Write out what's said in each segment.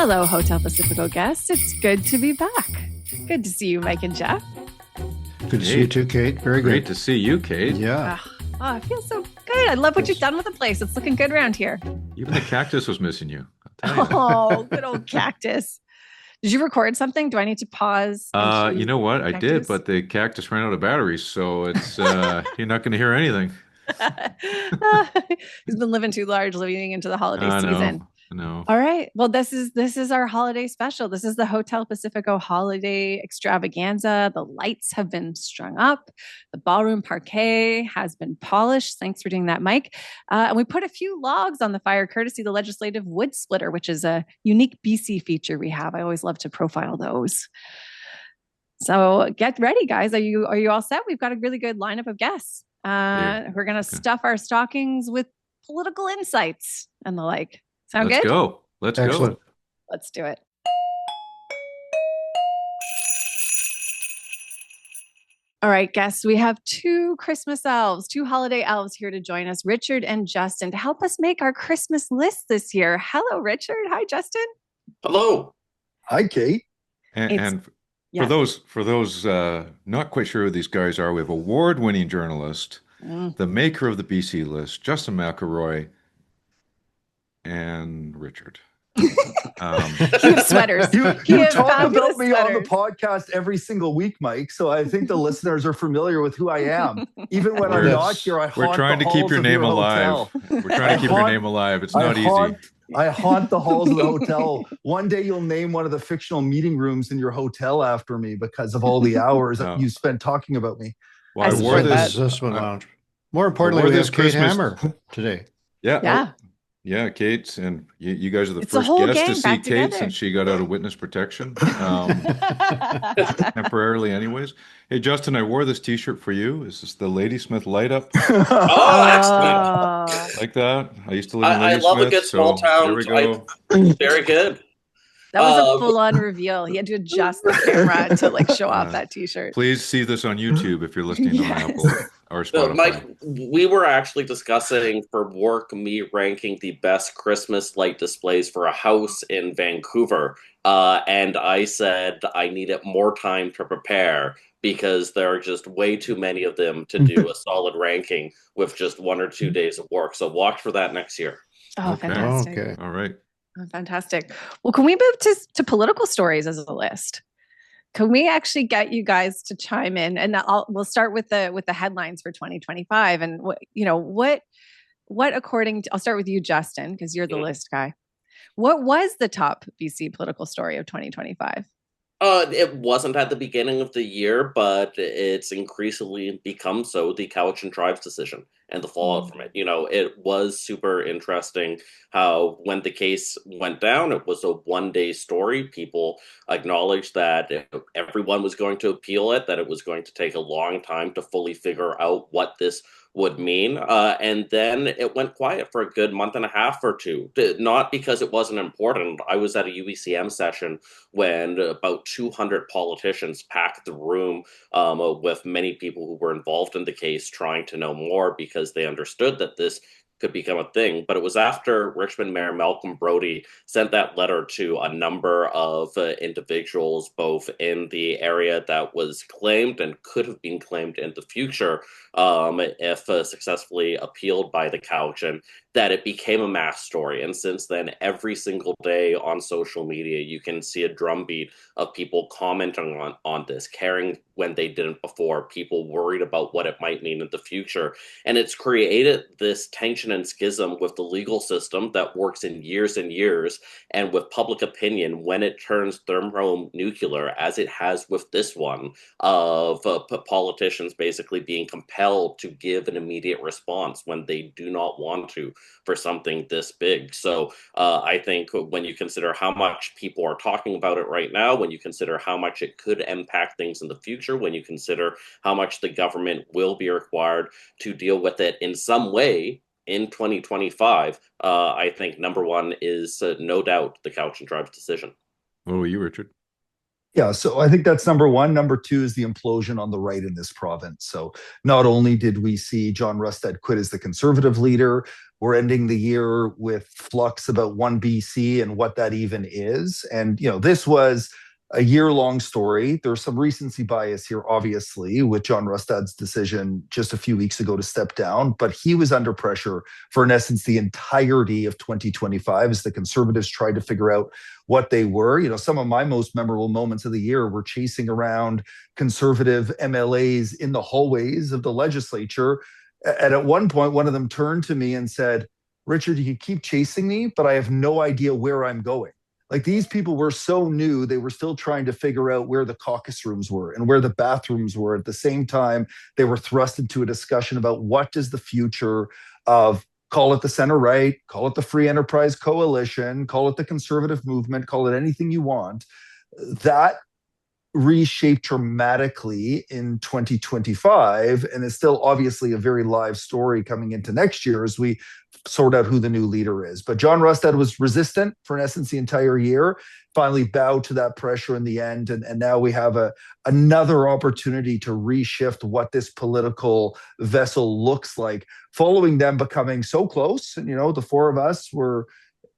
Hello, Hotel Pacifico guests. It's good to be back. Good to see you, Mike and Geoff. Good to see you too, Kate. Very good. Great to see you, Kate. Yeah. I feel so good. I love what you've done with the place. It's looking good around here. Even the cactus was missing you. I'll tell you. Oh, good old cactus. Did you record something? Do I need to pause? You know what? I cactus? did, but the cactus ran out of batteries, so it's you're not going to hear anything. He's been living too large, living into the holiday season. No. All right. Well, this is our holiday special. This is the Hotel Pacifico Holiday Extravaganza. The lights have been strung up. The ballroom parquet has been polished. Thanks for doing that, Mike. And we put a few logs on the fire, courtesy the legislative wood splitter, which is a unique BC feature we have. I always love to profile those. So get ready, guys. Are you all set? We've got a really good lineup of guests. We're going to stuff our stockings with political insights and the like. Sound Let's good? go. Let's Excellent. go. Let's do it. All right, guests, we have two Christmas elves, two holiday elves here to join us, Richard and Justin, to help us make our Christmas list this year. Hello, Richard. Hi, Justin. Hello. Hi, Kate. And for those not quite sure who these guys are, we have award-winning journalist, the maker of the BC list, Justin McElroy, and Richard. You have sweaters. You talk about me on the sweaters. podcast every single week, Mike. So I think the listeners are familiar with who I am. Even when I'm not here, We're trying to keep your name alive. We're trying to keep your name alive. It's not easy. I haunt the halls of the hotel. One day you'll name one of the fictional meeting rooms in your hotel after me because of all the hours that you spent talking about me. Well, I wore this Zussman Lounge. More importantly, we have Kate Hammer today. Yeah, Kate, and you guys are the It's a first whole guest gang to see back Kate together. since she got out of witness protection, temporarily anyways. Hey, Justin, I wore this T-shirt for you. Is this the Ladysmith light up? Oh, excellent. Like that? I used to live in I Ladysmith. love a good small town. There we go. Very good. That was a full-on reveal. He had to adjust the camera to show off that T-shirt. Please see this on YouTube if you're listening on Apple or Spotify. Mike, we were actually discussing for work me ranking the best Christmas light displays for a house in Vancouver. And I said I needed more time to prepare because there are just way too many of them to do a solid ranking with just 1 or 2 days of work. So watch for that next year. Oh, Okay. fantastic. Okay. All right. Oh, fantastic. Well, can we move to political stories as a list? Can we actually get you guys to chime in? And we'll start with the headlines for 2025. And what according to, I'll start with you, Justin, because you're the list guy. What was the top BC political story of 2025? It wasn't at the beginning of the year, but it's increasingly become so, the Cowichan Tribes decision and the fallout from it. You know, it was super interesting how when the case went down, it was a one-day story. People acknowledged that everyone was going to appeal it, that it was going to take a long time to fully figure out what this would mean. And then it went quiet for a good month and a half or two, not because it wasn't important. I was at a UECM session when about 200 politicians packed the room with many people who were involved in the case trying to know more because they understood that this could become a thing. But it was after Richmond Mayor Malcolm Brody sent that letter to a number of individuals, both in the area that was claimed and could have been claimed in the future if successfully appealed by the Cowichan, that it became a mass story. And since then, every single day on social media, you can see a drumbeat of people commenting on this, caring when they didn't before, people worried about what it might mean in the future. And it's created this tension and schism with the legal system that works in years and years, and with public opinion when it turns thermonuclear, as it has with this one, of politicians basically being compelled to give an immediate response when they do not want to for something this big. So I think when you consider how much people are talking about it right now, when you consider how much it could impact things in the future, when you consider how much the government will be required to deal with it in some way in 2025, I think number one is no doubt the Cowichan Tribes decision. What about you, Richard? Yeah, so I think that's number one. Number two is the implosion on the right in this province. So not only did we see John Rustad quit as the Conservative leader, we're ending the year with flux about one BC and what that even is. And, this was a year-long story. There's some recency bias here, obviously, with John Rustad's decision just a few weeks ago to step down, but he was under pressure for, in essence, the entirety of 2025 as the Conservatives tried to figure out what they were. Some of my most memorable moments of the year were chasing around Conservative MLAs in the hallways of the legislature. And at one point, one of them turned to me and said, "Richard, you keep chasing me, but I have no idea where I'm going." Like, these people were so new, they were still trying to figure out where the caucus rooms were and where the bathrooms were. At the same time, they were thrust into a discussion about what does the future of, call it the center right, call it the Free Enterprise Coalition, call it the conservative movement, call it anything you want. That reshaped dramatically in 2025 and is still obviously a very live story coming into next year as we sort out who the new leader is. But John Rustad was resistant for, in essence, the entire year, finally bowed to that pressure in the end. And now we have another opportunity to reshift what this political vessel looks like, following them becoming so close. And, the four of us were,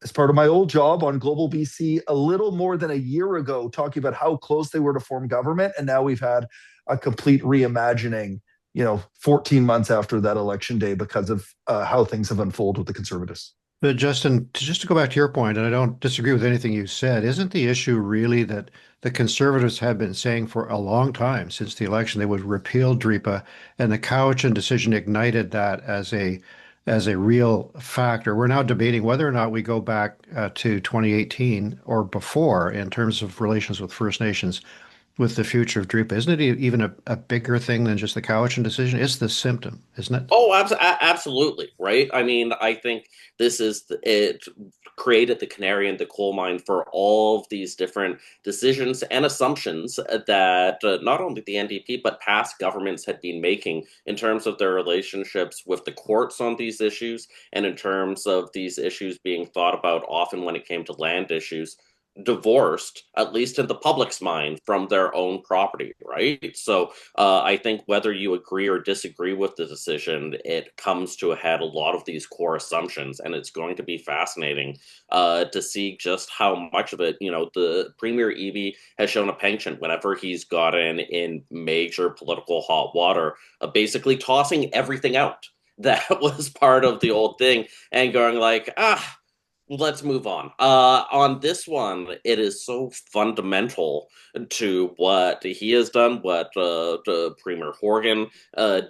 as part of my old job on Global BC, a little more than a year ago, talking about how close they were to form government. And now we've had a complete reimagining, 14 months after that election day because of how things have unfolded with the Conservatives. But Justin, just to go back to your point, and I don't disagree with anything you said, isn't the issue really that the Conservatives have been saying for a long time since the election they would repeal DRIPA, and the Cowichan decision ignited that as a real factor? We're now debating whether or not we go back to 2018 or before in terms of relations with First Nations with the future of DRIPA. Isn't it even a bigger thing than just the Cowichan decision? It's the symptom, isn't it? Oh, absolutely, right? I mean, I think it created the canary in the coal mine for all of these different decisions and assumptions that not only the NDP, but past governments had been making in terms of their relationships with the courts on these issues, and in terms of these issues being thought about often when it came to land issues, divorced, at least in the public's mind, from their own property, right? So I think whether you agree or disagree with the decision, it comes to a head a lot of these core assumptions, and it's going to be fascinating to see just how much of it, the Premier Eby has shown a penchant whenever he's gotten in major political hot water, basically tossing everything out that was part of the old thing and going like, let's move on. On this one, it is so fundamental to what he has done, what Premier Horgan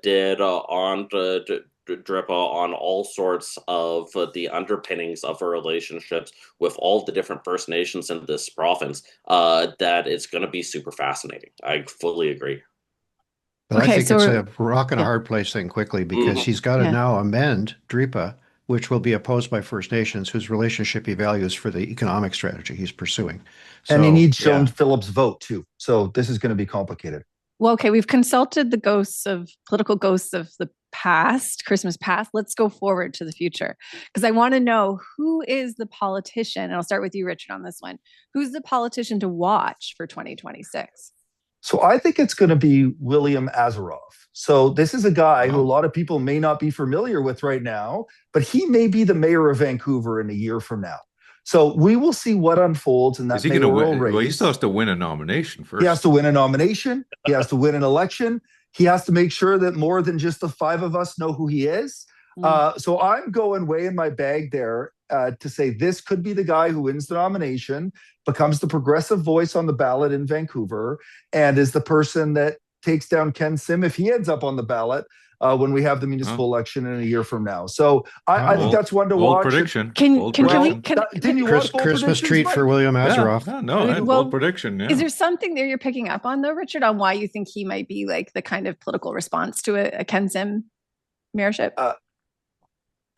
did on DRIPA, on all sorts of the underpinnings of our relationships with all the different First Nations in this province, that it's going to be super fascinating. I fully agree. But I think it's a rock and a hard place thing quickly, because he's got to now amend DRIPA, which will be opposed by First Nations, whose relationship he values for the economic strategy he's pursuing. So, and he needs Joan Phillips' vote, too. So this is going to be complicated. Well, okay, we've consulted the political ghosts of the past, Christmas past. Let's go forward to the future, because I want to know, who is the politician, and I'll start with you, Richard, on this one. Who's the politician to watch for 2026? So I think it's going to be William Asaroff. So this is a guy who a lot of people may not be familiar with right now, but he may be the mayor of Vancouver in a year from now. So we will see what unfolds in that mayoral race. Well, he still has to win a nomination first. He has to win a nomination. He has to win an election. He has to make sure that more than just the five of us know who he is. So I'm going way in my bag there to say this could be the guy who wins the nomination, becomes the progressive voice on the ballot in Vancouver, and is the person that takes down Ken Sim if he ends up on the ballot when we have the municipal election in a year from now. So I think that's one to watch. Prediction. Didn't you watch Christmas treat for William Asaroff? Yeah, bold prediction. Yeah. Is there something there you're picking up on, though, Richard, on why you think he might be like the kind of political response to a Ken Sim mayorship?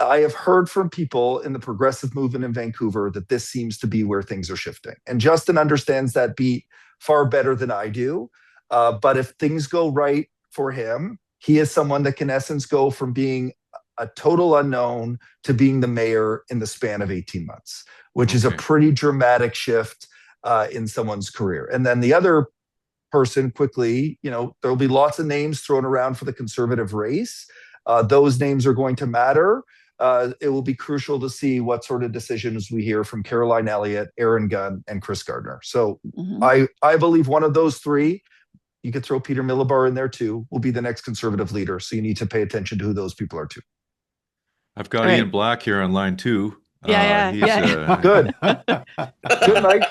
I have heard from people in the progressive movement in Vancouver that this seems to be where things are shifting. And Justin understands that beat far better than I do. But if things go right for him, he is someone that can, in essence, go from being a total unknown to being the mayor in the span of 18 months, which is a pretty dramatic shift. in someone's career. And then the other person quickly, there'll be lots of names thrown around for the Conservative race. Those names are going to matter. It will be crucial to see what sort of decisions we hear from Caroline Elliott, Aaron Gunn, and Chris Gardner. So I believe one of those three, you could throw Peter Millibar in there too, will be the next Conservative leader. So you need to pay attention to who those people are too. I've got Ian Black here on line 2. Yeah. Good. Good, Mike.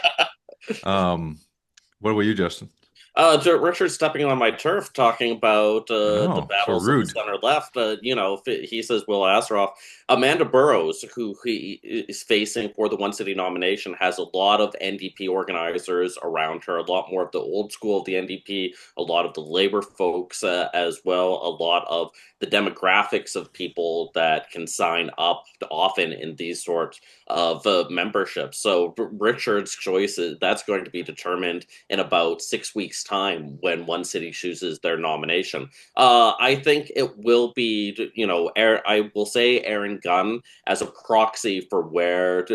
What about you, Justin? Richard stepping on my turf, talking about the battles of the center left. He says Will Asaroff. Amanda Burrows, who he is facing for the one city nomination, has a lot of NDP organizers around her, a lot more of the old school of the NDP, a lot of the labor folks as well, a lot of the demographics of people that can sign up often in these sorts of memberships. So Richard's choice, that's going to be determined in about 6 weeks' time when one city chooses their nomination. I think it will be, I will say Aaron Gunn as a proxy for where,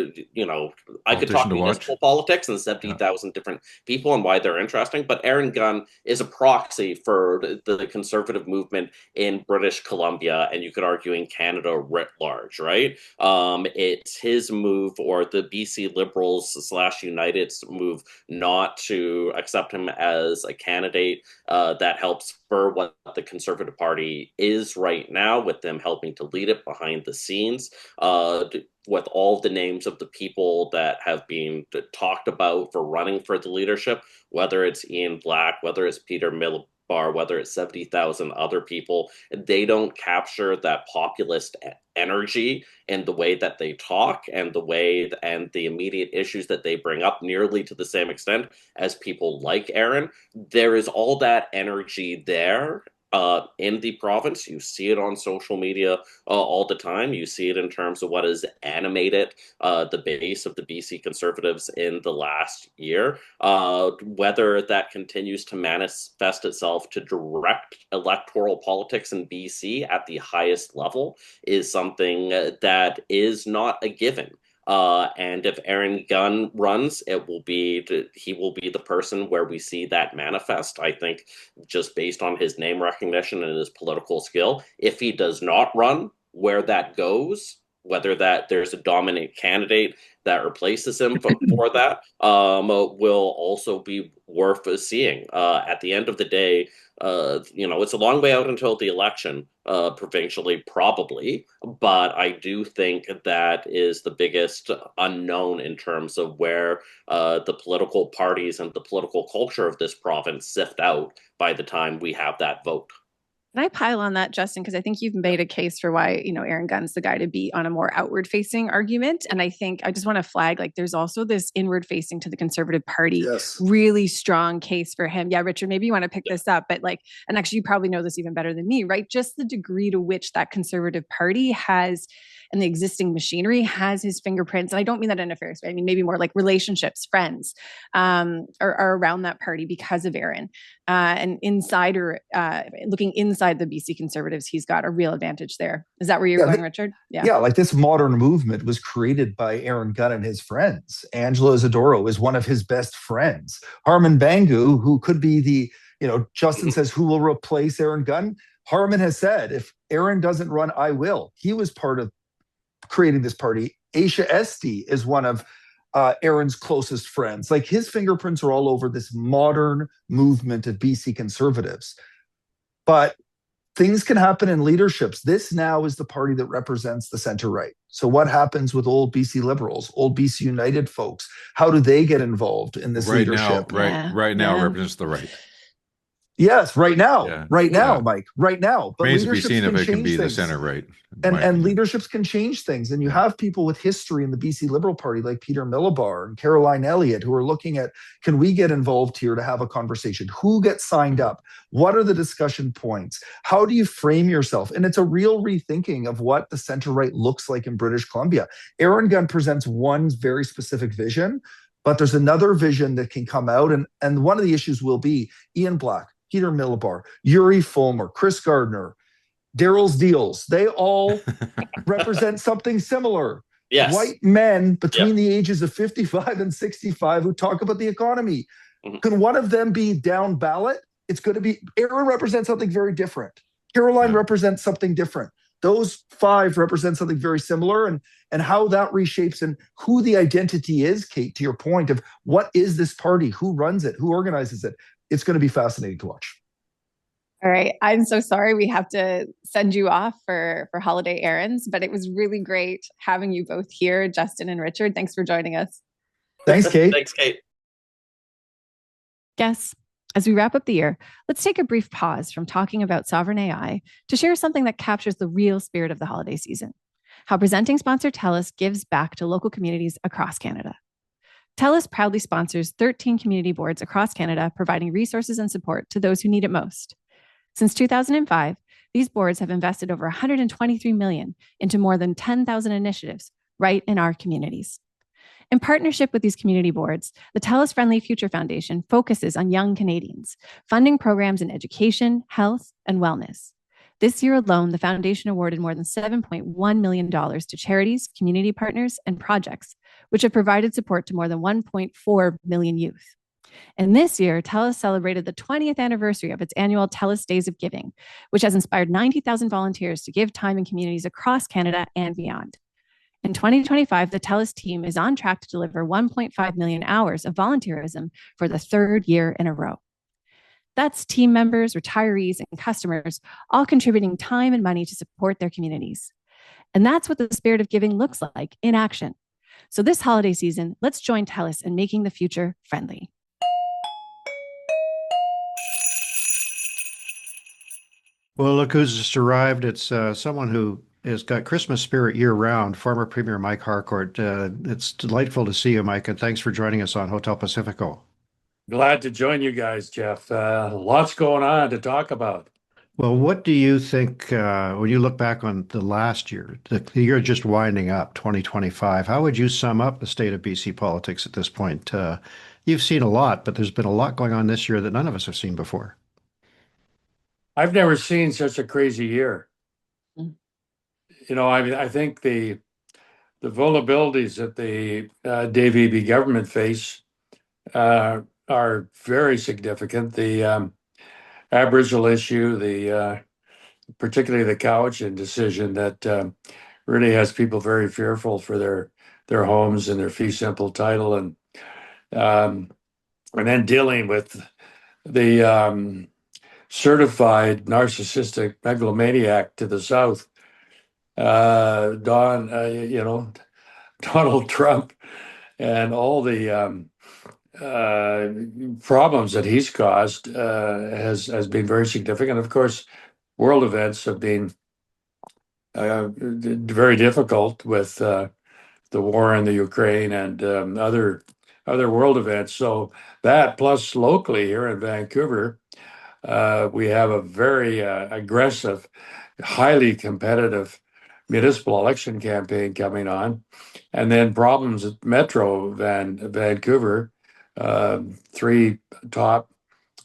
I could talk municipal politics and 70,000 different people and why they're interesting, but Aaron Gunn is a proxy for the Conservative movement in British Columbia, and you could argue in Canada writ large, right? It's his move, or the BC Liberals / United's move, not to accept him as a candidate that helps spur what the Conservative Party is right now, with them helping to lead it behind the scenes, with all the names of the people that have been talked about for running for the leadership, whether it's Ian Black, whether it's Peter Millibar, whether it's 70,000 other people. They don't capture that populist energy in the way that they talk and the way and the immediate issues that they bring up nearly to the same extent as people like Aaron. There is all that energy there in the province. You see it on social media all the time. You see it in terms of what has animated the base of the BC Conservatives in the last year. Whether that continues to manifest itself to direct electoral politics in BC at the highest level is something that is not a given. And if Aaron Gunn runs, he will be the person where we see that manifest, I think, just based on his name recognition and his political skill. If he does not run, where that goes, whether that there's a dominant candidate that replaces him for that, will also be worth seeing. At the end of the day, it's a long way out until the election, provincially, probably, but I do think that is the biggest unknown in terms of where the political parties and the political culture of this province sift out by the time we have that vote. Can I pile on that, Justin? Because I think you've made a case for why, Aaron Gunn's the guy to beat on a more outward-facing argument. And I think I just want to flag, there's also this inward-facing to the Conservative Party, really strong case for him. Yeah, Richard, maybe you want to pick this up, but and actually you probably know this even better than me, right? Just the degree to which that Conservative Party has, and the existing machinery has his fingerprints. And I don't mean that in a nefarious way. I mean, maybe more like relationships, friends are around that party because of Aaron. And looking inside the BC Conservatives, he's got a real advantage there. Is that where you're going, Richard? Yeah, this modern movement was created by Aaron Gunn and his friends. Angela Isidoro is one of his best friends. Harman Bangu, who could be the, Justin says, who will replace Aaron Gunn? Harman has said, if Aaron doesn't run, I will. He was part of creating this party. Aisha Esty is one of Aaron's closest friends. His fingerprints are all over this modern movement of BC Conservatives. But things can happen in leaderships. This now is the party that represents the center-right. So what happens with old BC Liberals, old BC United folks? How do they get involved in this leadership? Right now represents the right. Yes, right now, Mike, right now. But remains to be seen if it can be the center right. And leaderships can change things. And you have people with history in the BC Liberal Party like Peter Millibar and Caroline Elliott who are looking at, can we get involved here to have a conversation? Who gets signed up? What are the discussion points? How do you frame yourself? And it's a real rethinking of what the center-right looks like in British Columbia. Aaron Gunn presents one very specific vision, but there's another vision that can come out. And one of the issues will be Ian Black, Peter Millibar, Yuri Fulmer, Chris Gardner, Daryl's Deals. They all represent something similar. Yes. White men Yep. between the ages of 55 and 65 who talk about the economy. Mhm. Can one of them be down ballot? It's going to be, Aaron represents something very different. Caroline represents something different. Those five represent something very similar, and how that reshapes and who the identity is, Kate, to your point of what is this party, who runs it, who organizes it. It's going to be fascinating to watch. All right. I'm so sorry we have to send you off for holiday errands, but it was really great having you both here, Justin and Richard. Thanks for joining us. Thanks, Kate. Thanks, Kate. Guests, as we wrap up the year, let's take a brief pause from talking about sovereign AI to share something that captures the real spirit of the holiday season: how presenting sponsor TELUS gives back to local communities across Canada. TELUS proudly sponsors 13 community boards across Canada, providing resources and support to those who need it most. Since 2005, these boards have invested over $123 million into more than 10,000 initiatives right in our communities. In partnership with these community boards, the TELUS Friendly Future Foundation focuses on young Canadians, funding programs in education, health, and wellness. This year alone, the foundation awarded more than $7.1 million to charities, community partners, and projects, which have provided support to more than 1.4 million youth. And this year, TELUS celebrated the 20th anniversary of its annual TELUS Days of Giving, which has inspired 90,000 volunteers to give time in communities across Canada and beyond. In 2025, the TELUS team is on track to deliver 1.5 million hours of volunteerism for the third year in a row. That's team members, retirees, and customers all contributing time and money to support their communities. And that's what the spirit of giving looks like in action. So this holiday season, let's join TELUS in making the future friendly. Well, look who's just arrived. It's someone who has got Christmas spirit year-round, former Premier Mike Harcourt. It's delightful to see you, Mike, and thanks for joining us on Hotel Pacifico. Glad to join you guys, Geoff. Lots going on to talk about. Well, what do you think when you look back on the last year, the year just winding up, 2025, how would you sum up the state of BC politics at this point? You've seen a lot, but there's been a lot going on this year that none of us have seen before. I've never seen such a crazy year. Mm. You know, I think the vulnerabilities that the Davies government face are very significant. The Aboriginal issue, particularly the Cowichan decision, that really has people very fearful for their homes and their fee simple title, and then dealing with the certified narcissistic megalomaniac to the south, Donald Trump, and all the problems that he's caused has been very significant. Of course, world events have been very difficult with the war in the Ukraine and other world events. So that, plus locally here in Vancouver, we have a very aggressive, highly competitive municipal election campaign coming on, and then problems at Metro Vancouver. Three top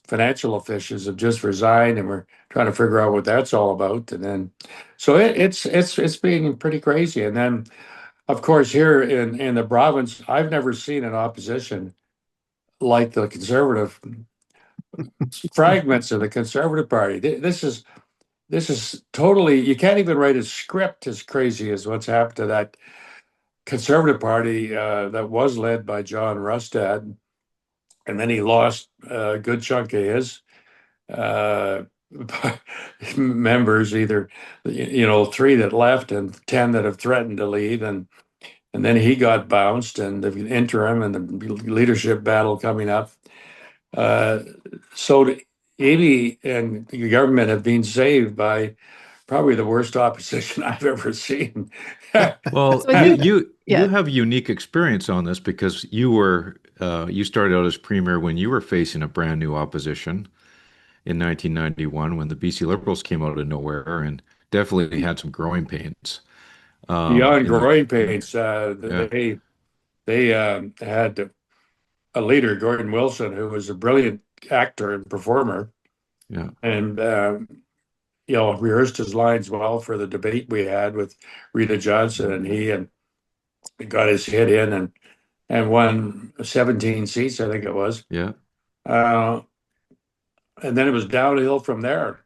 financial officials have just resigned, and we're trying to figure out what that's all about. And then, so it's being pretty crazy. And then, of course, here in the province, I've never seen an opposition like the Conservative fragments of the Conservative Party. This is totally, you can't even write a script as crazy as what's happened to that Conservative Party that was led by John Rustad, and then he lost a good chunk of his members, either 3 that left and 10 that have threatened to leave, and then he got bounced, and the interim and the leadership battle coming up. So Amy and the government have been saved by probably the worst opposition I've ever seen. Well, you have unique experience on this because you started out as premier when you were facing a brand new opposition in 1991 when the BC Liberals came out of nowhere and definitely had some growing pains. Beyond growing pains, they had a leader, Gordon Wilson, who was a brilliant actor and performer. Yeah. And rehearsed his lines well for the debate we had with Rita Johnson and he. And got his hit in and won 17 seats, I think it was. Yeah. And then it was downhill from there.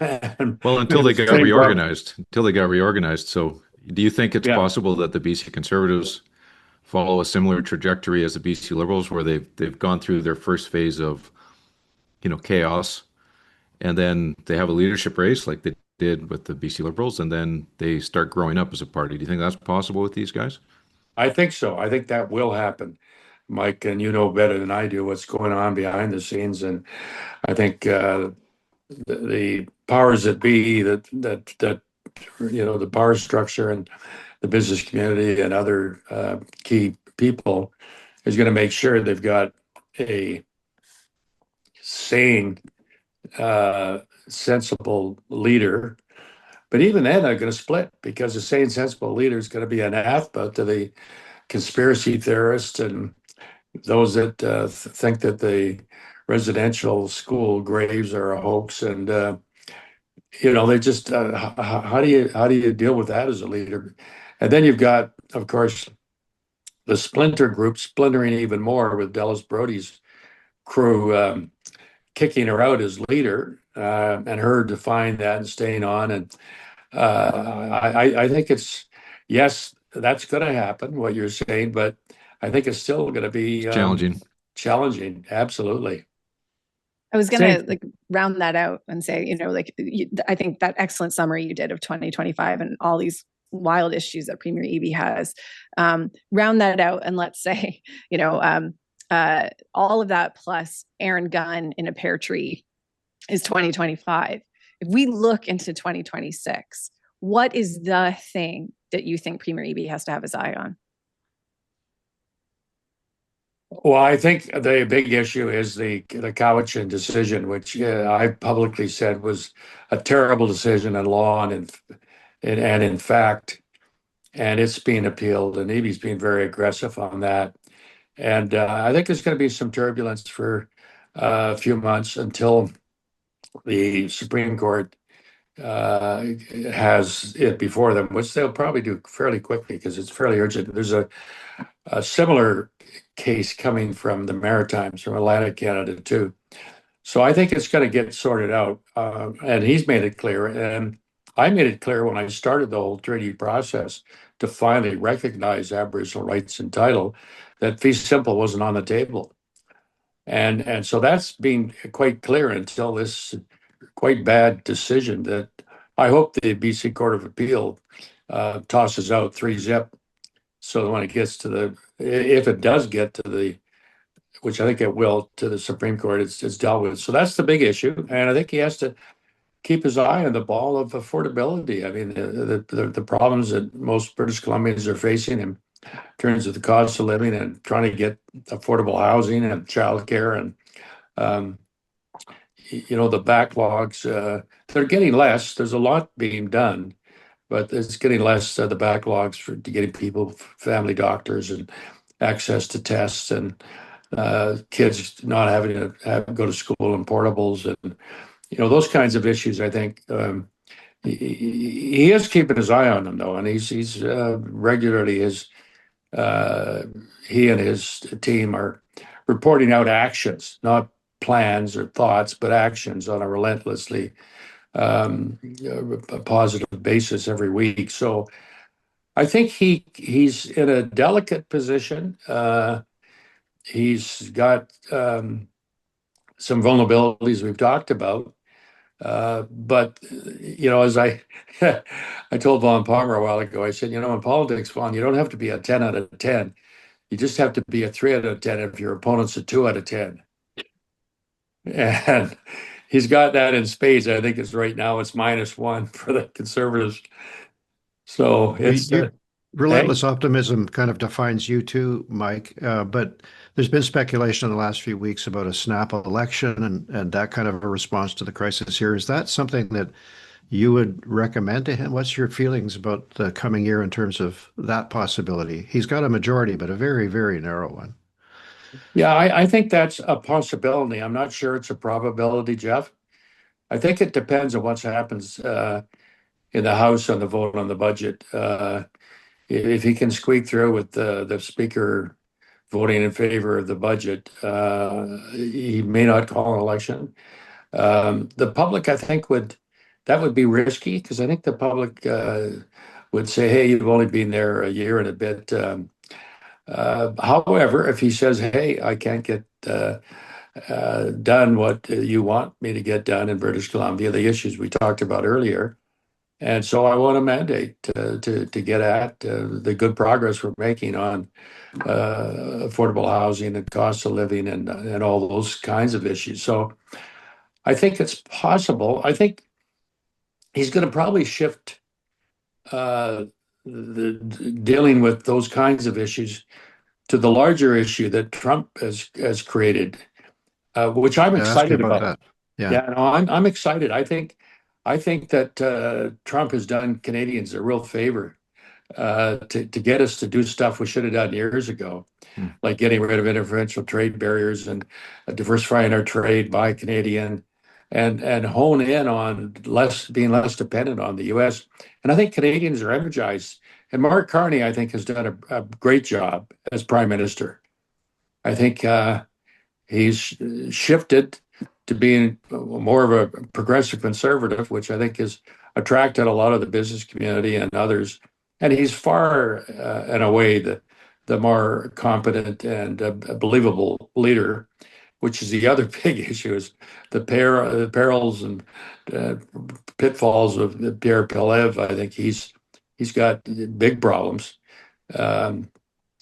Well, until they got reorganized. So do you think it's possible that the BC Conservatives follow a similar trajectory as the BC Liberals, where they've gone through their first phase of, chaos, and then they have a leadership race like they did with the BC Liberals, and then they start growing up as a party? Do you think that's possible with these guys? I think so. I think that will happen, Mike, and you know better than I do what's going on behind the scenes. And I think the powers that be, that the power structure and the business community and other key people, is going to make sure they've got a sane, sensible leader. But even then, they're going to split, because the sane, sensible leader is going to be anathema to the conspiracy theorists and those that think that the residential school graves are a hoax. And they just how do you deal with that as a leader? And then you've got, of course, the splinter group splintering even more, with Dallas Brody's crew kicking her out as leader, and her defying that and staying on. And I think yes, that's going to happen, what you're saying, but I think it's still going to be challenging. Absolutely. I was going to round that out and say, I think that excellent summary you did of 2025 and all these wild issues that Premier Eby has, round that out and let's say, all of that plus Aaron Gunn in a pear tree is 2025. If we look into 2026, what is the thing that you think Premier Eby has to have his eye on? Well, I think the big issue is the Cowichan decision, which I publicly said was a terrible decision in law and in fact, and it's being appealed, and Eby's being very aggressive on that. And I think there's going to be some turbulence for a few months until the Supreme Court has it before them, which they'll probably do fairly quickly because it's fairly urgent. There's a similar case coming from the Maritimes, from Atlantic Canada too. So I think it's going to get sorted out. And he's made it clear, and I made it clear when I started the whole treaty process to finally recognize Aboriginal rights and title, that fee simple wasn't on the table. And so that's been quite clear until this quite bad decision that I hope the BC Court of Appeal tosses out 3-zip. So when it gets to if it does get to which I think it will, to the Supreme Court, it's dealt with. So that's the big issue. And I think he has to keep his eye on the ball of affordability. I mean, the problems that most British Columbians are facing in terms of the cost of living and trying to get affordable housing and childcare, and the backlogs, they're getting less. There's a lot being done, but it's getting less. The backlogs for getting people, family doctors, and access to tests, and kids not having to go to school in portables, and those kinds of issues. I think he is keeping his eye on them, though, and he's regularly he and his team are reporting out actions, not plans or thoughts, but actions on a relentlessly positive basis every week. So I think he's in a delicate position. He's got some vulnerabilities we've talked about. But as I told Vaughn Palmer a while ago, I said, in politics, Vaughn, you don't have to be a 10 out of 10. You just have to be a 3 out of 10 if your opponent's a 2 out of 10. And he's got that in spades. I think right now it's -1 for the Conservatives. So it's relentless optimism kind of defines you too, Mike. But there's been speculation in the last few weeks about a snap election and that kind of a response to the crisis here. Is that something that you would recommend to him? What's your feelings about the coming year in terms of that possibility? He's got a majority, but a very, very narrow one. Yeah, I think that's a possibility. I'm not sure it's a probability, Geoff. I think it depends on what happens in the House on the vote on the budget. if he can squeak through with the speaker voting in favor of the budget, he may not call an election. The public, I think, that would be risky, because I think the public would say, "Hey, you've only been there a year and a bit." However, if he says, "Hey, I can't get done what you want me to get done in British Columbia, the issues we talked about earlier, and so I want a mandate to get at the good progress we're making on affordable housing and cost of living and all those kinds of issues." So I think it's possible. I think he's going to probably shift dealing with those kinds of issues to the larger issue that Trump has created, which I'm excited about. That. Yeah, no, I'm excited. I think that Trump has done Canadians a real favor to get us to do stuff we should have done years ago, like getting rid of interferential trade barriers and diversifying our trade, buy Canadian, and hone in on being less dependent on the U.S. And I think Canadians are energized. And Mark Carney, I think, has done a great job as Prime Minister. I think he's shifted to being more of a progressive conservative, which I think has attracted a lot of the business community and others. And he's far and away the more competent and believable leader, which is the other big issue, is the perils and pitfalls of Pierre Poilievre. I think he's got big problems, not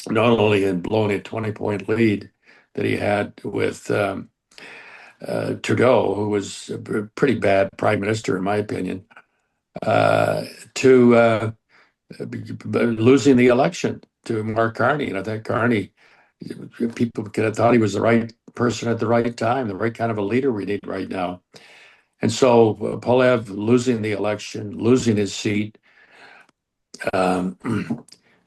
only in blowing a 20-point lead that he had with Trudeau, who was a pretty bad prime minister, in my opinion, to losing the election to Mark Carney. And I think Carney, people could have thought he was the right person at the right time, the right kind of a leader we need right now. And so Poilievre losing the election, losing his seat,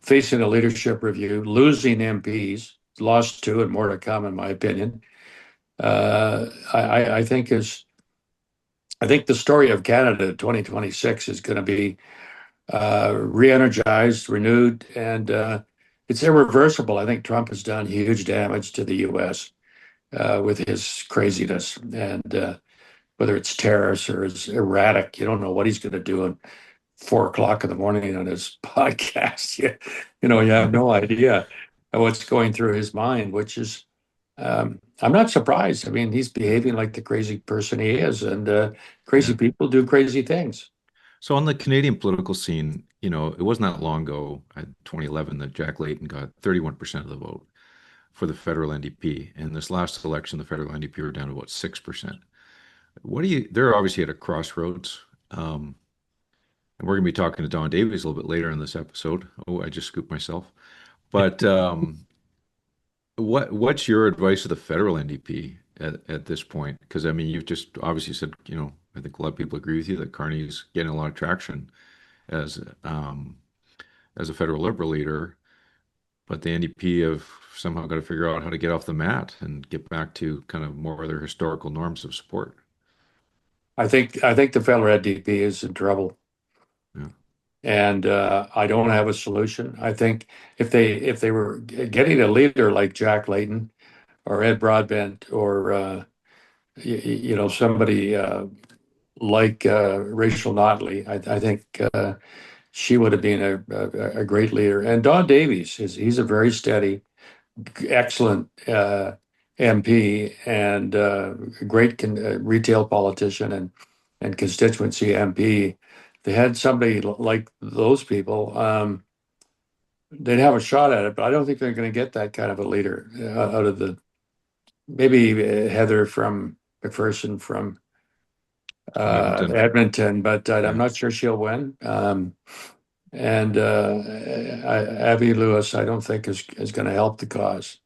facing a leadership review, losing MPs, lost two and more to come, in my opinion. I think the story of Canada 2026 is going to be re-energized, renewed, and it's irreversible. I think Trump has done huge damage to the U.S. With his craziness, and whether it's tariffs or it's erratic, you don't know what he's going to do at 4 o'clock in the morning on his podcast. You have no idea what's going through his mind, which is, I'm not surprised. I mean, he's behaving like the crazy person he is, and crazy people do crazy things. So on the Canadian political scene, it wasn't that long ago, in 2011, that Jack Layton got 31% of the vote for the federal NDP. And this last election, the federal NDP were down to about 6%. They're obviously at a crossroads. And we're going to be talking to Don Davies a little bit later in this episode. Oh, I just scooped myself. But what's your advice to the federal NDP at this point? Because, I mean, you've just obviously said, I think a lot of people agree with you that Carney's getting a lot of traction as a federal Liberal leader, but the NDP have somehow got to figure out how to get off the mat and get back to kind of more of their historical norms of support. I think the federal NDP is in trouble. Yeah. And I don't have a solution. I think if they were getting a leader like Jack Layton or Ed Broadbent or somebody like Rachel Notley, I think she would have been a great leader. And Don Davies he's a very steady, excellent MP and a great retail politician and constituency MP. They had somebody like those people, they'd have a shot at it, but I don't think they're going to get that kind of a leader out of maybe Heather from McPherson from Edmonton, but I'm not sure she'll win. And Abby Lewis, I don't think is going to help the cause.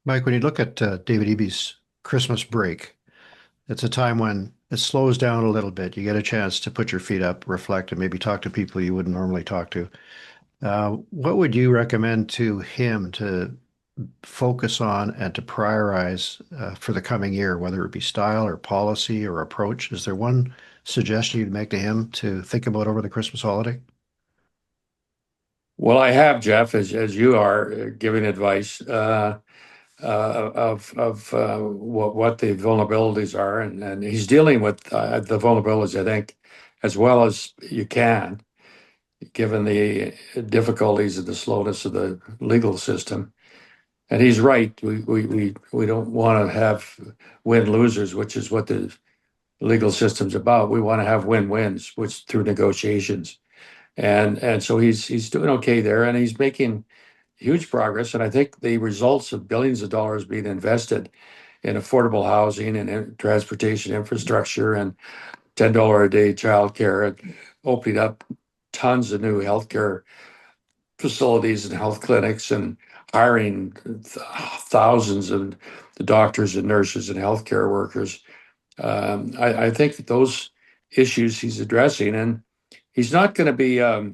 Mike, when you look at David Eby's Christmas break, it's a time when it slows down a little bit. You get a chance to put your feet up, reflect, and maybe talk to people you wouldn't normally talk to. What would you recommend to him to focus on and to prioritize for the coming year, whether it be style or policy or approach? Is there one suggestion you'd make to him to think about over the Christmas holiday? Well, I have, Geoff, as you are giving advice of what the vulnerabilities are, and he's dealing with the vulnerabilities, I think, as well as you can, given the difficulties and the slowness of the legal system. And he's right. We don't want to have win losers, which is what the legal system's about. We want to have win-wins, which through negotiations. And so he's doing okay there, and he's making huge progress. And I think the results of billions of dollars being invested in affordable housing and transportation infrastructure and $10 a day childcare and opening up tons of new healthcare facilities and health clinics and hiring thousands of the doctors and nurses and healthcare workers. I think that those issues he's addressing, and he's not going to be a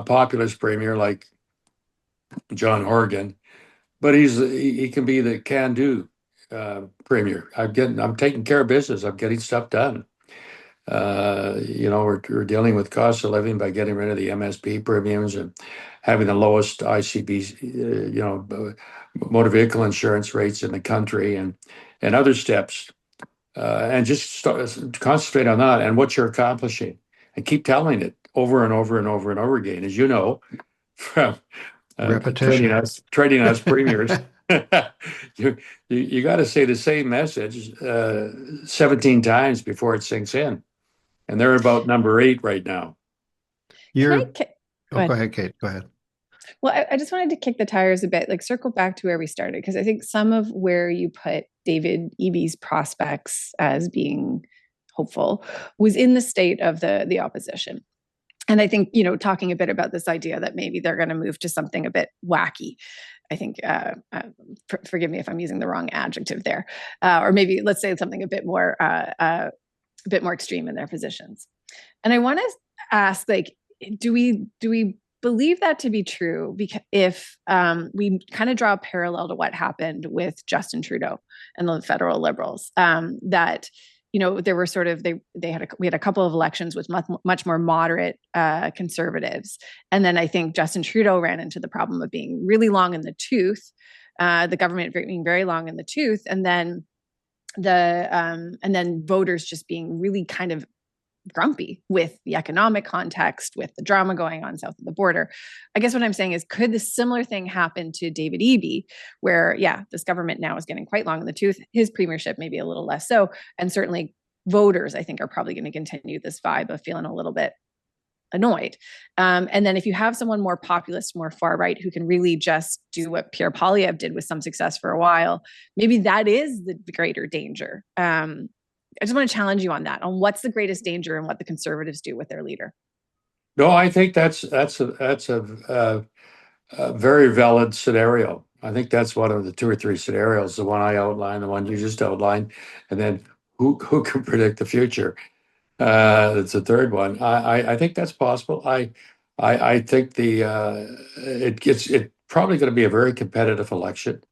populist premier like John Horgan, but he can be the can-do premier. I'm taking care of business. I'm getting stuff done. We're dealing with cost of living by getting rid of the MSP premiums and having the lowest ICB, motor vehicle insurance rates in the country, and other steps. And just concentrate on that and what you're accomplishing, and keep telling it over and over and over and over again. As you know, from Repetition. training us premiers, you got to say the same message 17 times before it sinks in. And they're about number 8 right now. Go ahead, Kate. Go ahead. Well, I just wanted to kick the tires a bit, like circle back to where we started, because I think some of where you put David Eby's prospects as being hopeful was in the state of the opposition. And I think, talking a bit about this idea that maybe they're going to move to something a bit wacky. I think, forgive me if I'm using the wrong adjective there, or maybe let's say something a bit more extreme in their positions. And I want to ask, like, do we believe that to be true? Because if we kind of draw a parallel to what happened with Justin Trudeau and the federal Liberals, that there were sort of we had a couple of elections with much more moderate conservatives, and then I think Justin Trudeau ran into the problem of being really long in the tooth, the government being very long in the tooth, and then voters just being really kind of grumpy with the economic context, with the drama going on south of the border. I guess what I'm saying is, could the similar thing happen to David Eby, where, this government now is getting quite long in the tooth, his premiership maybe a little less so, and certainly voters, I think, are probably going to continue this vibe of feeling a little bit annoyed. And then if you have someone more populist, more far right, who can really just do what Pierre Poilievre did with some success for a while, maybe that is the greater danger. I just want to challenge you on that, on what's the greatest danger and what the Conservatives do with their leader. No, I think that's a very valid scenario. I think that's one of the 2 or 3 scenarios, the one I outlined, the one you just outlined, and then who can predict the future? It's the third one. I think that's possible. I think it's probably going to be a very competitive election.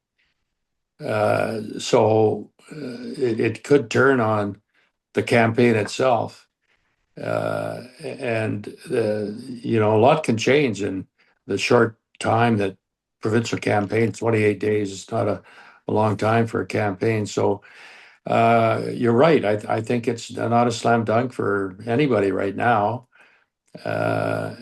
So it could turn on the campaign itself. And a lot can change in the short time that provincial campaign, 28 days, is not a long time for a campaign. So you're right. I think it's not a slam dunk for anybody right now. The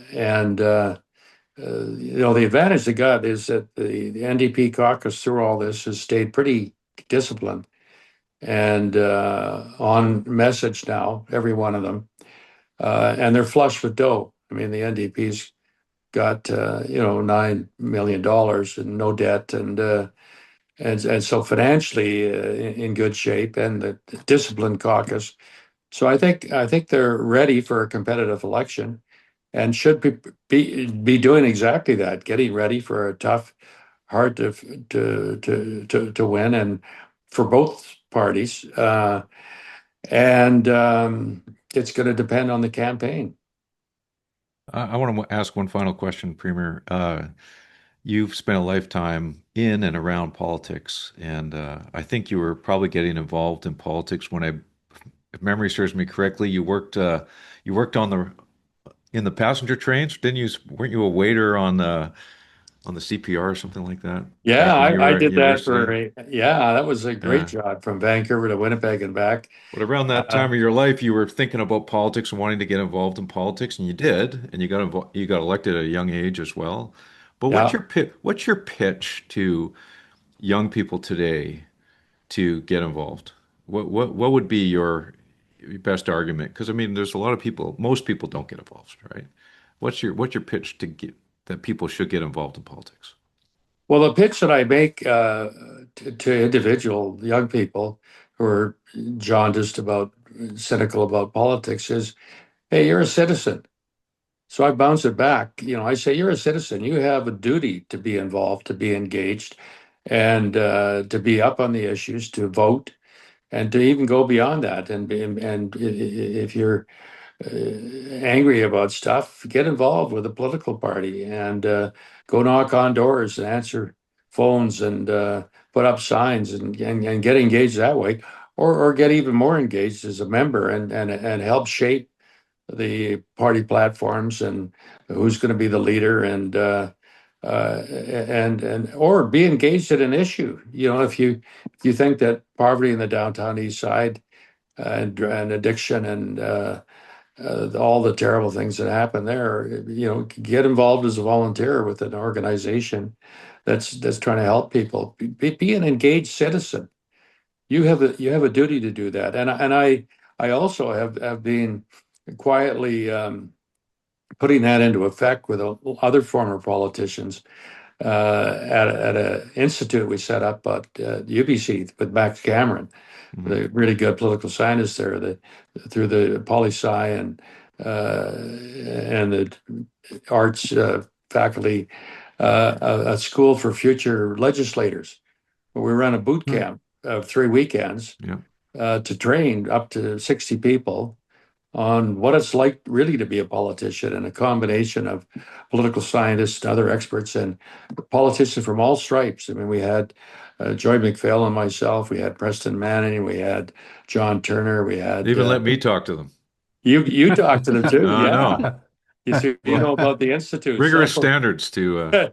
advantage they got is that the NDP caucus through all this has stayed pretty disciplined and on message now, every one of them. And they're flush with dough. I mean, the NDP's got $9 million and no debt, and so financially in good shape, and the disciplined caucus. So I think they're ready for a competitive election, and should be doing exactly that, getting ready for a tough, hard to win, and for both parties. It's going to depend on the campaign. I want to ask one final question, Premier. You've spent a lifetime in and around politics, and I think you were probably getting involved in politics when if memory serves me correctly, you worked on in the passenger trains? Weren't you a waiter on the CPR or something like that? Yeah, Back when you I were at did that university? yeah, that was a great Yeah. job from Vancouver to Winnipeg and back. But around that Uh, time of your life, you were thinking about politics and wanting to get involved in politics, and you did, and you got elected at a young age as well. But yeah. what's your pitch to young people today to get involved? What would be your best argument? Because I mean, there's a lot of people, most people don't get involved, right? What's your pitch to get that people should get involved in politics? Well, the pitch that I make to individual young people who are jaundiced about, cynical about politics is, hey, you're a citizen. So I bounce it back. I say, you're a citizen. You have a duty to be involved, to be engaged, and to be up on the issues, to vote, and to even go beyond that. And if you're angry about stuff, get involved with a political party and go knock on doors and answer phones and put up signs and get engaged that way, or get even more engaged as a member and help shape the party platforms and who's going to be the leader and or be engaged at an issue. If you think that poverty in the downtown east side and addiction and all the terrible things that happen there, get involved as a volunteer with an organization that's trying to help people. Be an engaged citizen. You have a duty to do that. And I also have been quietly putting that into effect with other former politicians at an institute we set up at UBC with Max Cameron, the really good political scientist there, through the poli-sci and the arts faculty, a school for future legislators. We run a boot camp of 3 weekends to train up to 60 people on what it's like really to be a politician, and a combination of political scientists and other experts and politicians from all stripes. I mean, we had Joy McPhail and myself, we had Preston Manning, we had John Turner, we had Even let me talk to them. you talked to them too. I know. Yeah. You know about the institute. Rigorous standards to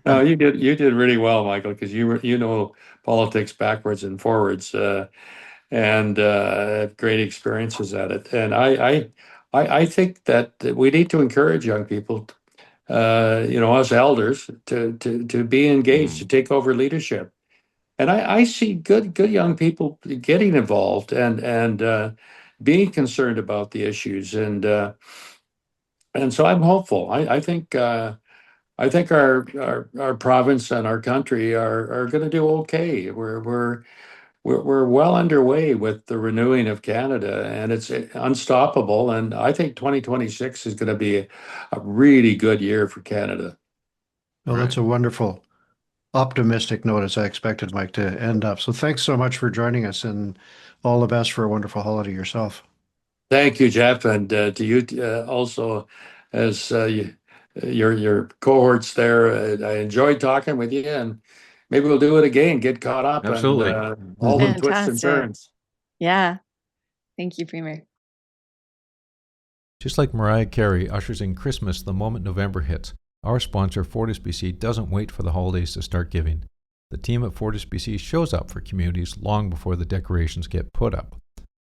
No, you did really well, Michael, because you know politics backwards and forwards, and have great experiences at it. And I think that we need to encourage young people, us elders, to be engaged, to take over leadership. And I see good young people getting involved and being concerned about the issues, and so I'm hopeful. I think our province and our country are going to do okay. We're well underway with the renewing of Canada, and it's unstoppable. And I think 2026 is going to be a really good year for Canada. Well, that's a wonderful, optimistic note, as I expected Mike to end up. So thanks so much for joining us, and all the best for a wonderful holiday yourself. Thank you, Geoff, and to you also, as your cohorts there. I enjoyed talking with you, and maybe we'll do it again. Get caught up Absolutely. and all the twists and Fantastic. turns. Yeah. Thank you, Premier. Just like Mariah Carey ushers in Christmas the moment November hits, our sponsor, FortisBC, doesn't wait for the holidays to start giving. The team at FortisBC shows up for communities long before the decorations get put up.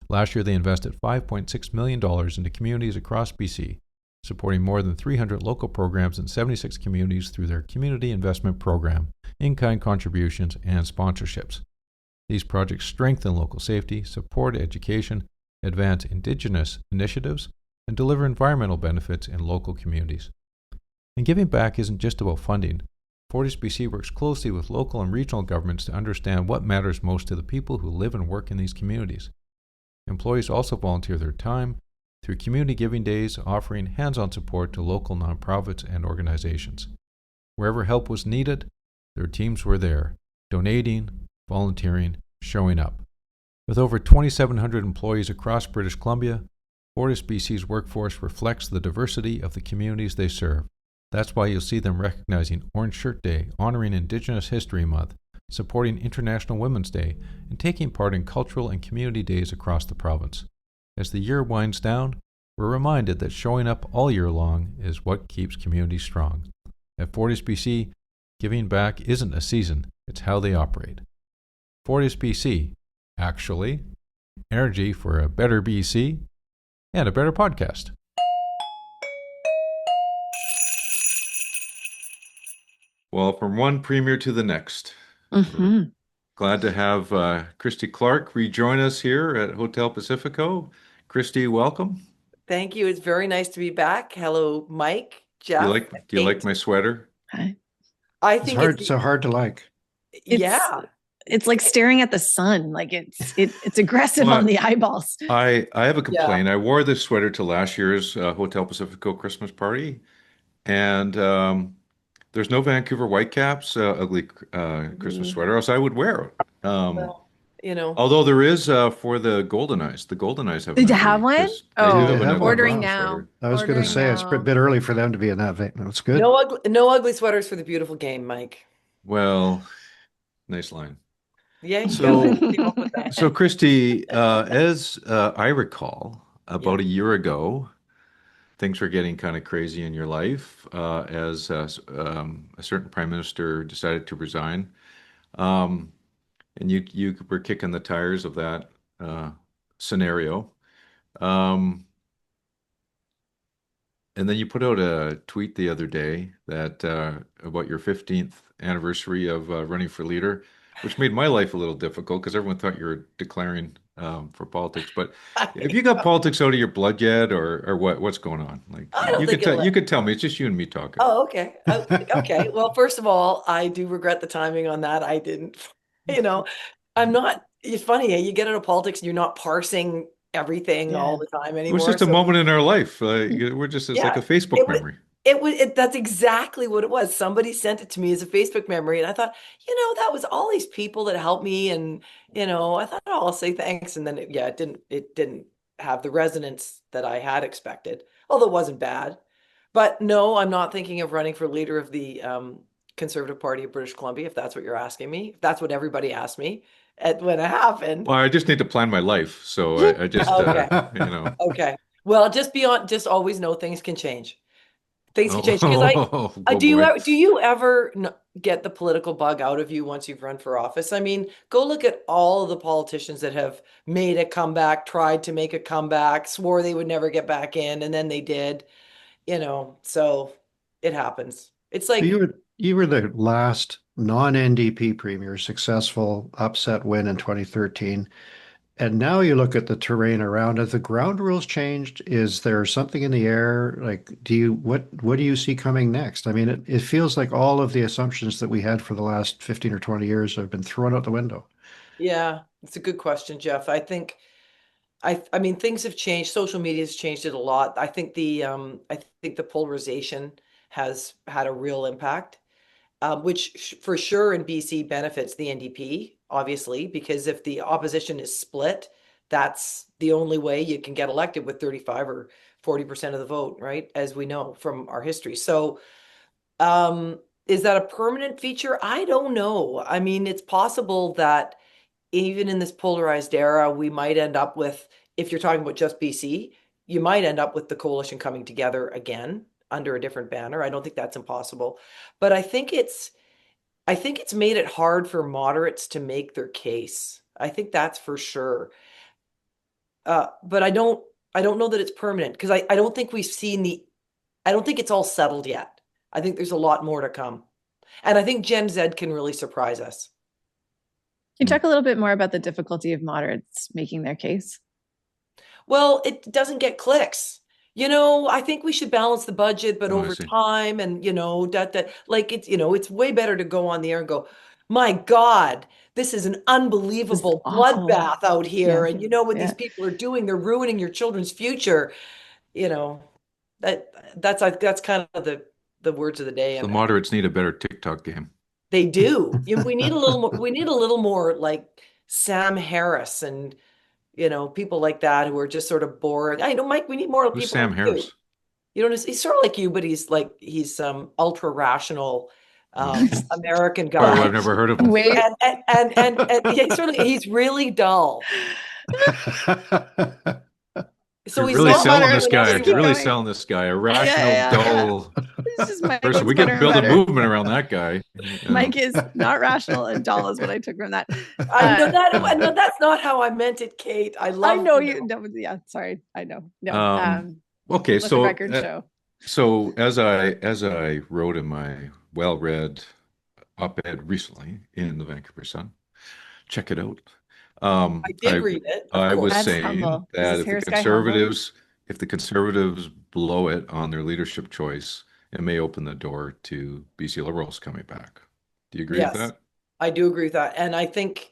Last year, they invested $5.6 million into communities across BC, supporting more than 300 local programs in 76 communities through their Community Investment Program, in-kind contributions, and sponsorships. These projects strengthen local safety, support education, advance Indigenous initiatives, and deliver environmental benefits in local communities. And giving back isn't just about funding. FortisBC works closely with local and regional governments to understand what matters most to the people who live and work in these communities. Employees also volunteer their time through community giving days, offering hands-on support to local nonprofits and organizations. Wherever help was needed, their teams were there, donating, volunteering, showing up. With over 2,700 employees across British Columbia, FortisBC's workforce reflects the diversity of the communities they serve. That's why you'll see them recognizing Orange Shirt Day, honoring Indigenous History Month, supporting International Women's Day, and taking part in cultural and community days across the province. As the year winds down, we're reminded that showing up all year long is what keeps communities strong. At Fortis BC, giving back isn't a season, it's how they operate. Fortis BC, actually, energy for a better BC and a better podcast. Well, from one premier to the next. Mm-hmm. Glad to have Christy Clark rejoin us here at Hotel Pacifico. Christy, welcome. Thank you. It's very nice to be back. Hello, Mike, Geoff. Do you like my sweater? I think it's so hard to like. It's like staring at the sun. Like it's aggressive on the eyeballs. I have a complaint. I wore this sweater to last year's Hotel Pacifico Christmas party, and there's no Vancouver Whitecaps ugly Christmas sweater, else I would wear it. Well, although there is for the Golden Eyes. The Golden Eyes have. Did you have one? Ordering now. Sweater. I was going to say it's a bit early for them to be in that vein. That's good. No ugly sweaters for the beautiful game, Mike. Well, nice line. Yeah. So Christy, as I recall, about a year ago, things were getting kind of crazy in your life as a certain prime minister decided to resign. And you were kicking the tires of that scenario. And then you put out a tweet the other day that about your 15th anniversary of running for leader, which made my life a little difficult because everyone thought you were declaring for politics. But have you got politics out of your blood yet, or what's going on? Like you could tell me. It's just you and me talking. Oh, okay. Okay. Well, first of all, I do regret the timing on that. I didn't. I'm not. It's funny. You get out of politics, and you're not parsing everything all the time anymore. It was just a moment in our life. We're just like a Facebook memory. That's exactly what it was. Somebody sent it to me as a Facebook memory, and I thought, that was all these people that helped me, and I thought, oh, I'll say thanks, and then it didn't have the resonance that I had expected, although it wasn't bad. But no, I'm not thinking of running for leader of the Conservative Party of British Columbia, if that's what you're asking me. If that's what everybody asked me when it happened. Well, I just need to plan my life, so I just okay. Okay. Well, just always know things can change. Things can change because do you ever get the political bug out of you once you've run for office? I mean, go look at all of the politicians that have made a comeback, tried to make a comeback, swore they would never get back in, and then they did. So it happens. It's like you were the last non-NDP premier, successful upset win in 2013. And now you look at the terrain around. Have the ground rules changed? Is there something in the air? Like, what do you see coming next? I mean, it feels like all of the assumptions that we had for the last 15 or 20 years have been thrown out the window. Yeah, it's a good question, Geoff. I think, I mean, things have changed. Social media has changed it a lot. I think the polarization has had a real impact, which for sure in BC benefits the NDP. Obviously, because if the opposition is split, that's the only way you can get elected with 35 or 40% of the vote, right? As we know from our history. So is that a permanent feature? I don't know. I mean, it's possible that even in this polarized era, we might end up with, if you're talking about just BC, you might end up with the coalition coming together again under a different banner. I don't think that's impossible. But I think it's made it hard for moderates to make their case. I think that's for sure. But I don't know that it's permanent because I don't think we've seen I don't think it's all settled yet. I think there's a lot more to come. And I think Gen Z can really surprise us. Can you talk a little bit more about the difficulty of moderates making their case? Well, it doesn't get clicks. I think we should balance the budget, but over time, and like it's way better to go on the air and go, my God, this is an unbelievable bloodbath out here, and what these people are doing, they're ruining your children's future. That's kind of the words of the day. The moderates need a better TikTok game. They do. We need a little more. We need a little more like Sam Harris and. People like that who are just sort of bored. I know, Mike, we need more people. Who's Sam Harris? He's sort of like you, but he's some ultra rational American guy. Oh, I've never heard of him. And he's really dull. So You're he's really not selling better this than guy. everyone You're really else. selling this guy. A rational, yeah. dull It's just Mike person. gets We better can and build a better. movement around that guy. Mike is not rational and dull is what I took from that. No, that's not how I meant it, Kate. I know you. No, yeah, sorry. I know. No. Okay, let the record show. So as I wrote in my well-read op-ed recently in the Vancouver Sun, check it out. I did read it. I was That's saying humble. that Is Harris guy humble? if the Conservatives blow it on their leadership choice, it may open the door to BC Liberals coming back. Do you agree with that? I do agree with that. And I think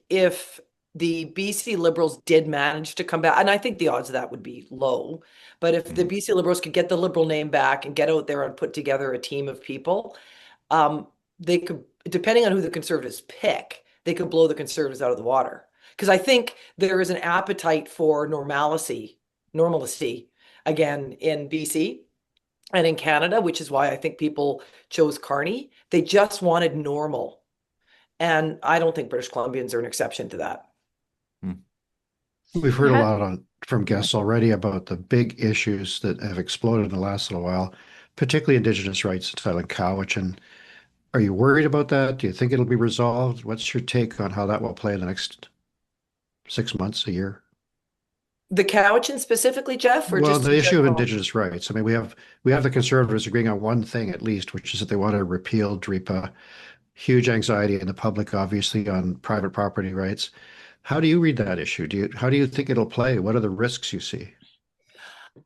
if the BC Liberals did manage to come back, and I think the odds of that would be low, but if the BC Liberals could get the Liberal name back and get out there and put together a team of people, they could, depending on who the Conservatives pick, they could blow the Conservatives out of the water. Because I think there is an appetite for normalcy again in BC and in Canada, which is why I think people chose Carney. They just wanted normal. And I don't think British Columbians are an exception to that. We've heard a lot from guests already about the big issues that have exploded in the last little while, particularly Indigenous rights in Silent Cowichan. Are you worried about that? Do you think it'll be resolved? What's your take on how that will play in the next 6 months, a year? The Cowichan specifically, Geoff? Or Well, just the issue of Indigenous rights. I mean, we have the Conservatives agreeing on one thing at least, which is that they want to repeal DRIPA. Huge anxiety in the public, obviously, on private property rights. How do you read that issue? How do you think it'll play? What are the risks you see?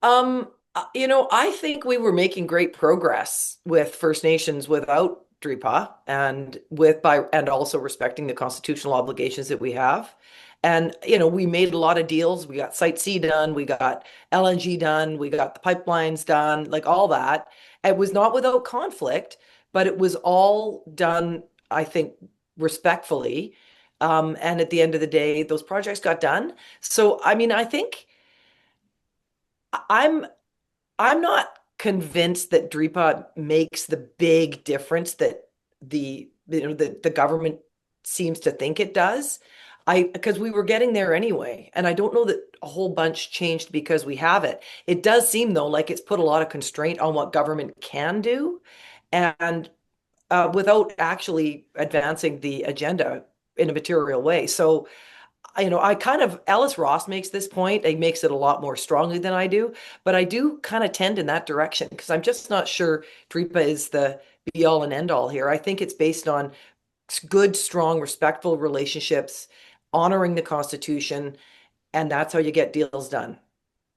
I think we were making great progress with First Nations without DRIPA and also respecting the constitutional obligations that we have. And, we made a lot of deals. We got Site C done. We got LNG done. We got the pipelines done, like all that. It was not without conflict, but it was all done, I think, respectfully. And at the end of the day, those projects got done. So, I mean, I think I'm not convinced that DRIPA makes the big difference that the government seems to think it does. Because we were getting there anyway, and I don't know that a whole bunch changed because we have it. It does seem though like it's put a lot of constraint on what government can do, and without actually advancing the agenda in a material way. So, I kind of, Ellis Ross makes this point. He makes it a lot more strongly than I do, but I do kind of tend in that direction because I'm just not sure DRIPA is the be all and end all here. I think it's based on good, strong, respectful relationships, honoring the Constitution, and that's how you get deals done.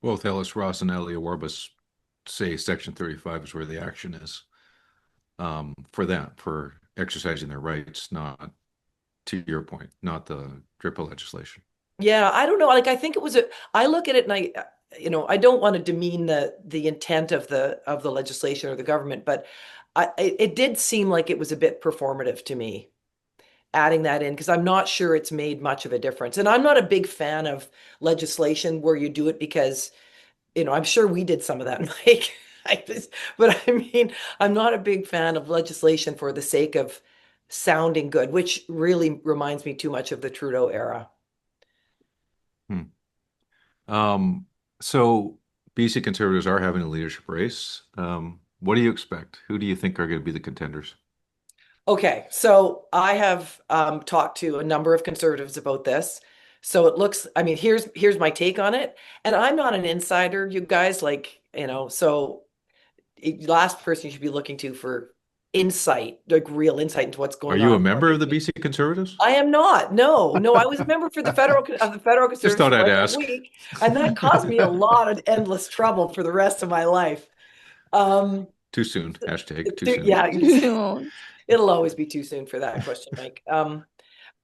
Both Ellis Ross and Elia Warbus say Section 35 is where the action is for exercising their rights, not, to your point, not the DRIPA legislation. Yeah, I don't know. Like, I think I look at it and I don't want to demean the intent of the legislation or the government, but it did seem like it was a bit performative to me, adding that in, because I'm not sure it's made much of a difference. And I'm not a big fan of legislation where you do it because, I'm sure we did some of that, Mike. But I mean, I'm not a big fan of legislation for the sake of sounding good, which really reminds me too much of the Trudeau era. So BC Conservatives are having a leadership race. What do you expect? Who do you think are going to be the contenders? Okay, so I have talked to a number of Conservatives about this. So it looks, I mean, here's my take on it. And I'm not an insider, you guys, so last person you should be looking to for insight, like real insight into what's going on. Are you a member of the BC Conservatives? I am not. No, I was a member for the federal Conservatives. Just thought I'd ask. Week, and that caused me a lot of endless trouble for the rest of my life. Too soon. Hashtag too soon. Yeah, it'll always be too soon for that question, Mike.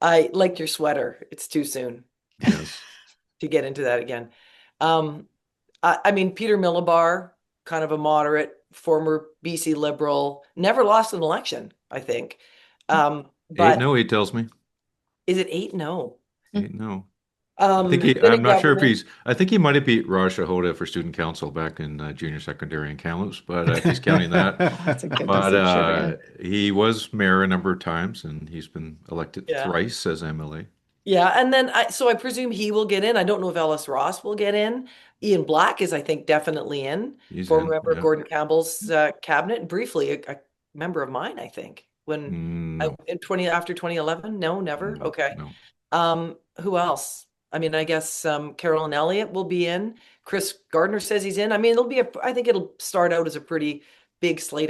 I liked your sweater. It's too soon to get into that again. I mean, Peter Millibar, kind of a moderate, former BC Liberal, never lost an election, I think. But 8-0, he tells me. Is it 8-0? 8-0. I'm not sure if I think he might have beat Raj Shahoda for student council back in junior secondary in Kamloops, but if he's counting that. That's a good but he was mayor a number of times, and he's been elected thrice as MLA. Yeah, and then I presume he will get in. I don't know if Ellis Ross will get in. Ian Black is, I think, definitely in. He's Former in. member of Yeah. Gordon Campbell's cabinet, and briefly a member of mine, I think. When No, in 20 after 2011? No, never. no, Okay. no. Who else? I mean, I guess Carolyn Elliott will be in. Chris Gardner says he's in. I mean, I think it'll start out as a pretty big slate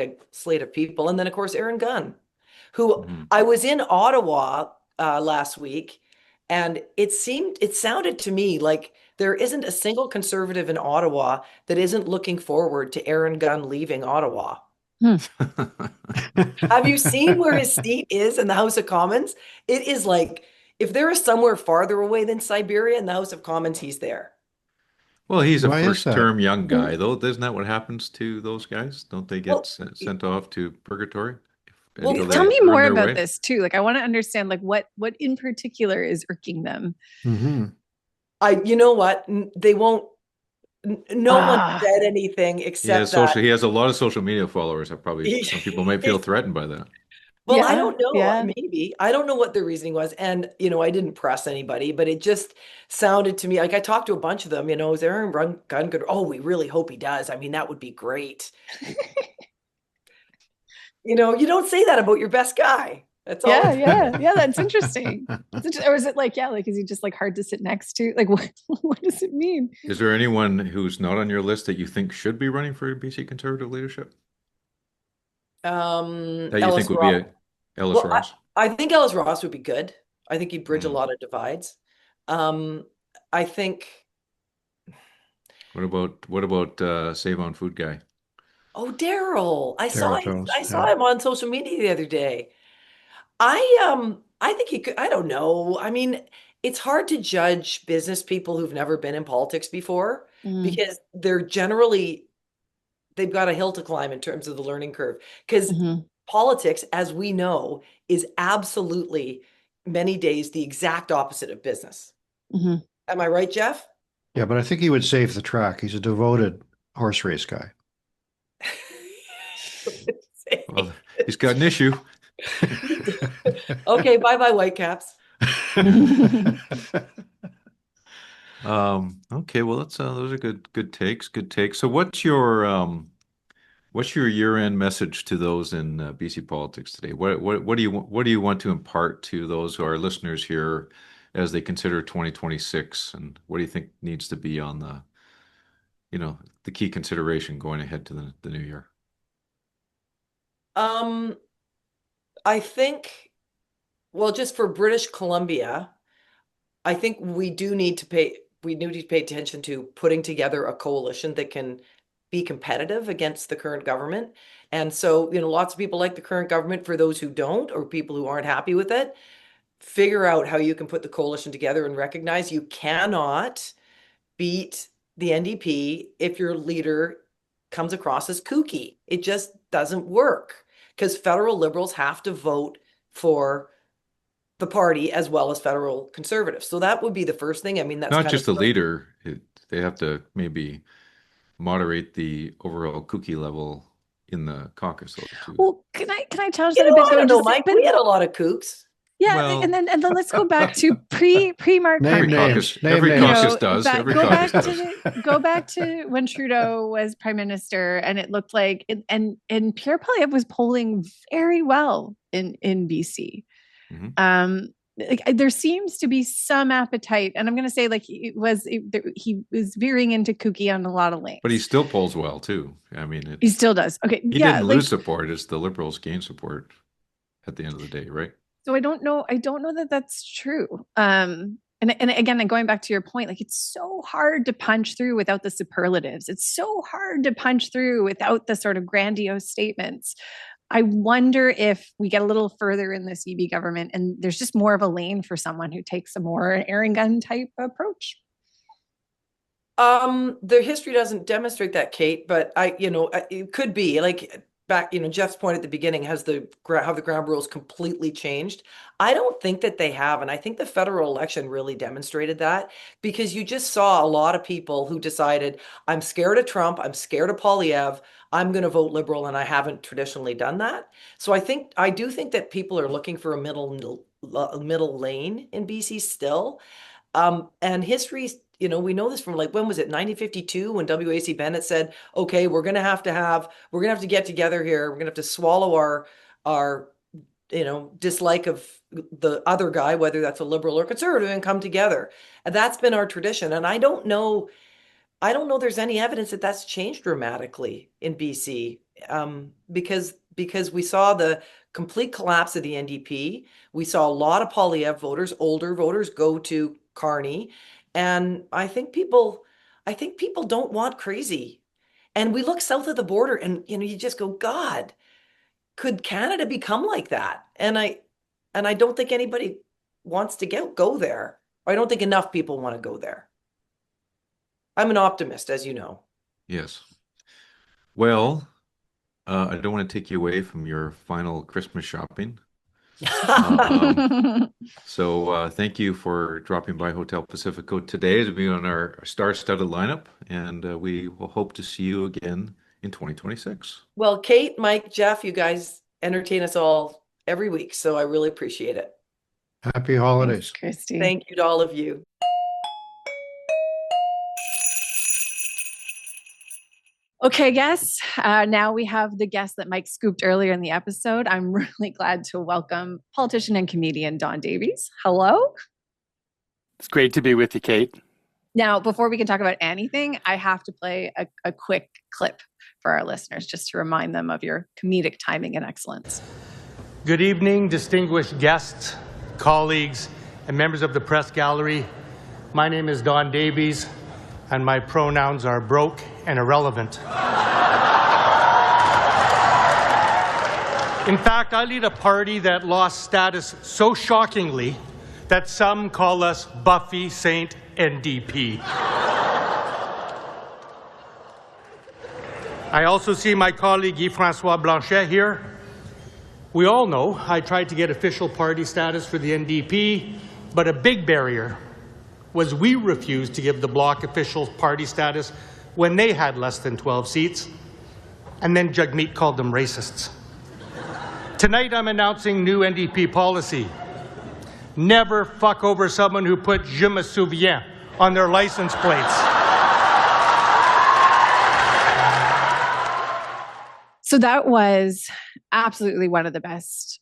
of people, and then of course Aaron Gunn, who Mhm. I was in Ottawa last week, and it sounded to me like there isn't a single conservative in Ottawa that isn't looking forward to Aaron Gunn leaving Ottawa. Have you seen where his seat is in the House of Commons? It is like if there is somewhere farther away than Siberia in the House of Commons, he's there. Well, he's a Why is that? first-term young guy, though. Isn't that what happens to those guys? Don't they get Well, sent off to purgatory Well, until Tell they me earn more their about way? this too. Like, I want to understand, like, what in particular is irking them. Hmm. you know what? They won't. No one Ah, said anything except that. He has a lot of social media followers. Some people might feel threatened by that. Well, I yeah, don't know. yeah. Maybe. I don't know what their reasoning was. And, I didn't press anybody, but it just sounded to me like I talked to a bunch of them, is Aaron Gunn good? Oh, we really hope he does. I mean, that would be great. You don't say that about your best guy. That's all. Yeah. That's interesting. Or is it like, yeah, like, is he just like hard to sit next to? Like, what does it mean? Is there anyone who's not on your list that you think should be running for BC Conservative leadership? That you Ellis think would Ross. be Ellis Well, Ross? I think Ellis Ross would be good. I think he'd bridge a Mhm. lot of divides. I think, What about Save on Food guy? oh, Daryl. Daryl Jones. I saw Yeah. him on social media the other day. I think he could, I don't know. I mean, it's hard to judge business people who've never been in politics before Mm, because they've got a hill to climb in terms of the learning curve. Because mhm, politics, as we know, is absolutely many days the exact opposite of business. mhm. Am I right, Jeff? Yeah, but I think he would save the track. He's a devoted horse race guy. Well, he's got an issue. Okay, bye-bye Whitecaps. Okay, well, those are good takes. Good takes. So, what's your year-end message to those in BC politics today? What do you want to impart to those who are listeners here as they consider 2026, and what do you think needs to be on the key consideration going ahead to the new year? Um, I think, well, just for British Columbia, I think we need to pay attention to putting together a coalition that can be competitive against the current government. And so, lots of people like the current government. For those who don't, or people who aren't happy with it, figure out how you can put the coalition together and recognize you cannot beat the NDP if your leader comes across as kooky. It just doesn't work because federal liberals have to vote for the party as well as federal conservatives. So that would be the first thing. I mean, that's Not kind just of the leader. They have to maybe moderate the overall cookie level in the caucus, though, too. Well, can I challenge that a bit I though? don't know, Just, Mike. but We had a lot of kooks. yeah, Well- and then let's go back to pre Mark Name Every Harcourt. names. caucus, every Name names. caucus does. Every go caucus back does. go back to when Trudeau was prime minister, and it looked like and Pierre Poilievre was polling very well in BC. Mhm. Like, there seems to be some appetite, and I'm going to say like he was veering into kooky on a lot of lanes, But he still polls well too. I mean, he still does. Okay, he yeah, didn't like, lose support; it's the Liberals gained support at the end of the day, right? so I don't know that that's true. And again, going back to your point, like, it's so hard to punch through without the superlatives. It's so hard to punch through without the sort of grandiose statements. I wonder if we get a little further in this EB government and there's just more of a lane for someone who takes a more Aaron Gunn type approach. The history doesn't demonstrate that, Kate, but it could be like back, Jeff's point at the beginning have the ground rules completely changed. I don't think that they have. And I think the federal election really demonstrated that because you just saw a lot of people who decided, I'm scared of Trump, I'm scared of Poilievre, I'm going to vote Liberal, and I haven't traditionally done that. So I do think that people are looking for a middle lane in BC still. And history, we know this from like, when was it, 1952, when W.A.C. Bennett said, okay, we're gonna have to get together here. We're gonna have to swallow our dislike of the other guy, whether that's a liberal or conservative, and come together. And that's been our tradition. And I don't know there's any evidence that that's changed dramatically in BC, because we saw the complete collapse of the NDP. We saw a lot of Poilievre voters, older voters, go to Carney. And I think people don't want crazy. And we look south of the border and, you just go, God, could Canada become like that? And I don't think anybody wants to go there. Or I don't think enough people want to go there. I'm an optimist, as you know. Yes. Well, I don't want to take you away from your final Christmas shopping. So thank you for dropping by Hotel Pacifico today to be on our star-studded lineup, and we will hope to see you again in 2026. Well, Kate, Mike, Geoff, you guys entertain us all every week, so I really appreciate it. Happy holidays. Thanks, Christy. Thank you to all of you. Okay, guests. Now we have the guest that Mike scooped earlier in the episode. I'm really glad to welcome politician and comedian Don Davies. Hello. It's great to be with you, Kate. Now, before we can talk about anything, I have to play a quick clip for our listeners, just to remind them of your comedic timing and excellence. Good evening, distinguished guests, colleagues, and members of the press gallery. My name is Don Davies, and my pronouns are broke and irrelevant. In fact, I lead a party that lost status so shockingly that some call us Buffy Saint NDP. I also see my colleague Yves-François Blanchet here. We all know I tried to get official party status for the NDP, but a big barrier was we refused to give the Bloc official party status when they had less than 12 seats, and then Jagmeet called them racists. Tonight I'm announcing new NDP policy. Never fuck over someone who put Je me souviens on their license plates. So that was absolutely one of the best